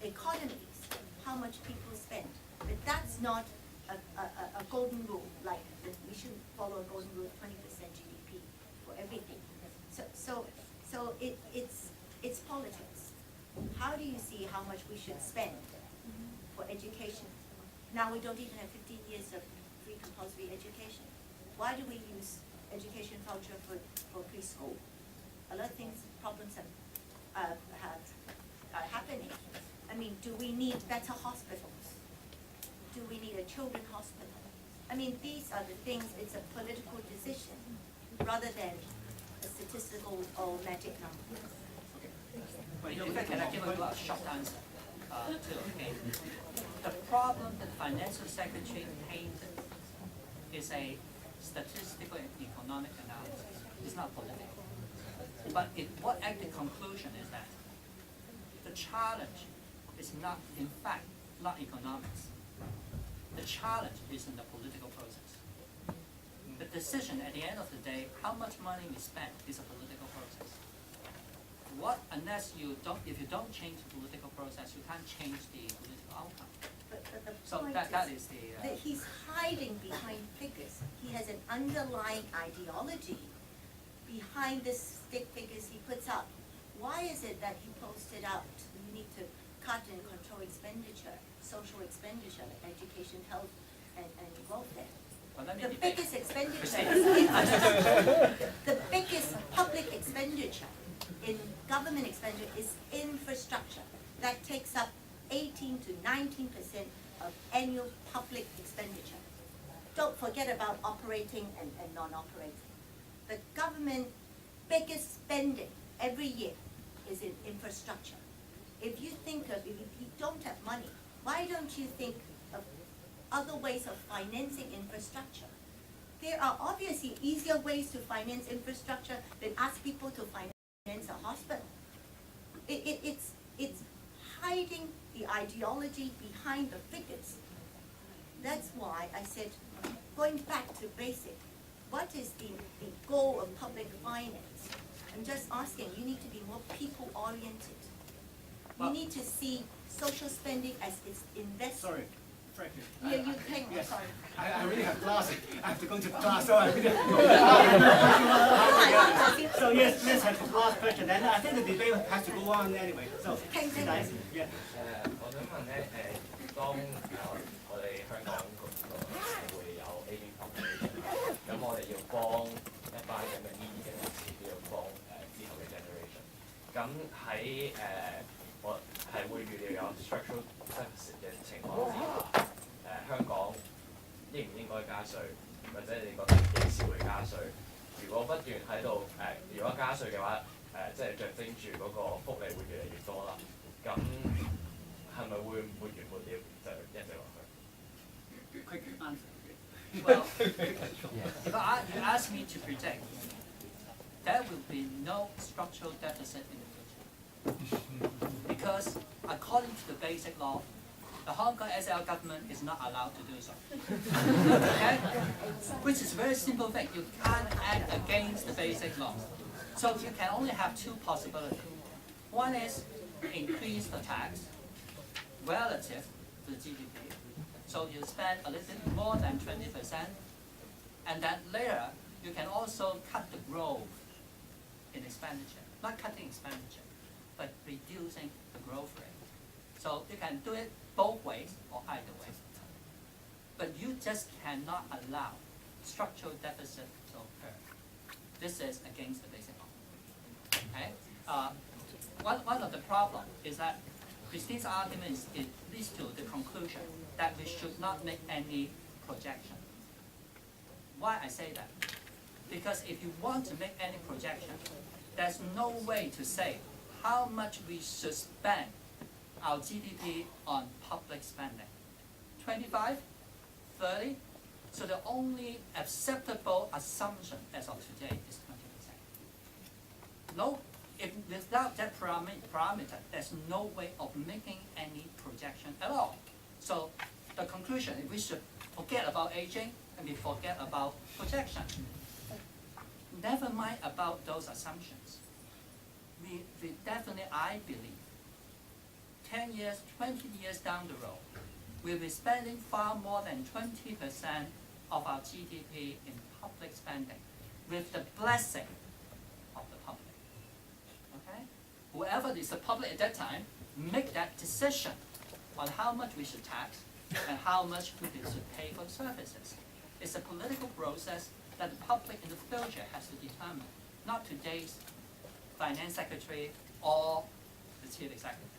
B: economies, how much people spend, but that's not a golden rule, like we shouldn't follow a golden rule of 20% GDP for everything. So it's politics. How do you see how much we should spend for education? Now we don't even have 15 years of free compulsory education. Why do we use education voucher for preschool? A lot of things, problems are happening. I mean, do we need better hospitals? Do we need a children's hospital? I mean, these are the things, it's a political decision rather than a statistical or magic number.
D: In fact, can I give a short answer too? Okay. The problem that the financial secretary painted is a statistical and economic analysis. It's not political. But what the conclusion is that the challenge is not, in fact, not economics. The challenge is in the political process. The decision at the end of the day, how much money we spend, is a political process. If you don't change the political process, you can't change the political outcome.
B: But the
D: So
B: point
D: that
B: is
D: is the.
B: that he's hiding behind figures. He has an underlying ideology behind the stick figures he puts up. Why is it that he posted out, you need to cut and control expenditure, social expenditure, like education, health, and welfare?
D: Well, let me
B: The
D: debate.
B: biggest expenditure the biggest public expenditure in government expenditure is infrastructure. That takes up 18 to 19% of annual public expenditure. Don't forget about operating and non-operating. The government biggest spending every year is in infrastructure. If you don't have money, why don't you think of other ways of financing infrastructure? There are obviously easier ways to finance infrastructure than ask people to finance a hospital. It's hiding the ideology behind the figures. That's why I said, going back to basic, what is the goal of public finance? I'm just asking, you need to be more people-oriented. You need to see social spending as its investment.
F: Sorry, frankly.
B: Yeah, you hang on,
F: Yes.
B: sorry.
F: I really have class. I have to go to class, so I really So yes, let's have the last question. And I think the debate has to go on anyway. So,
B: Thank you.
F: yeah.
H: 我想問咧當我哋香港個會有 aging population 咁我哋要幫一班咁嘅 needy 嘅人士，都要幫之後嘅 generation。咁喺我係會預料有 structural deficit 嘅情況之下，香港應唔應該加稅，或者你覺得幾時會加稅？如果不斷喺度如果加稅嘅話，即係着徵住嗰個福利會越嚟越多啦，咁係咪會沒完沒了就一直落去？
F: Quick answer.
D: Well, if you ask me to predict, there will be no structural deficit in the future. Because according to the basic law, the Hong Kong SL government is not allowed to do so. Okay? Which is a very simple thing. You can't act against the basic law. So you can only have two possibilities. One is increase the tax relative to the GDP. So you spend a little bit more than 20%. And then later, you can also cut the growth in expenditure. Not cutting expenditure, but reducing the growth rate. So you can do it both ways or either way. But you just cannot allow structural deficit to occur. This is against the basic law. Okay? One of the problems is that Christine's argument leads to the conclusion that we should not make any projection. Why I say that? Because if you want to make any projection, there's no way to say how much we should spend our GDP on public spending. 25, 30? So the only acceptable assumption as of today is 20%. No, without that parameter, there's no way of making any projection at all. So the conclusion is we should forget about aging and we forget about projection. never mind about those assumptions. We definitely, I believe, 10 years, 20 years down the road, we'll be spending far more than 20% of our GDP in public spending with the blessing of the public. Okay? Whoever is the public at that time, make that decision on how much we should tax and how much we should pay for services. It's a political process that the public in the future has to determine, not today's finance secretary or the chief executive.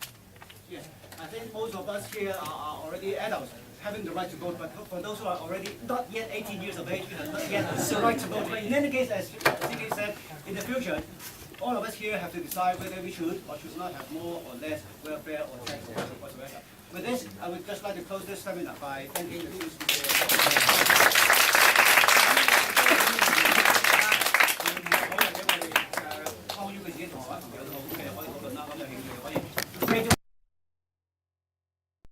F: Yes, I think most of us here are already adults, having the right to vote, but for those who are already not yet 18 years of age, we have not yet the right to vote. But in any case, as CK said, in the future, all of us here have to decide whether we should or should not have more or less welfare or tax or whatsoever. With this, I would just like to close this seminar by thanking the two speakers.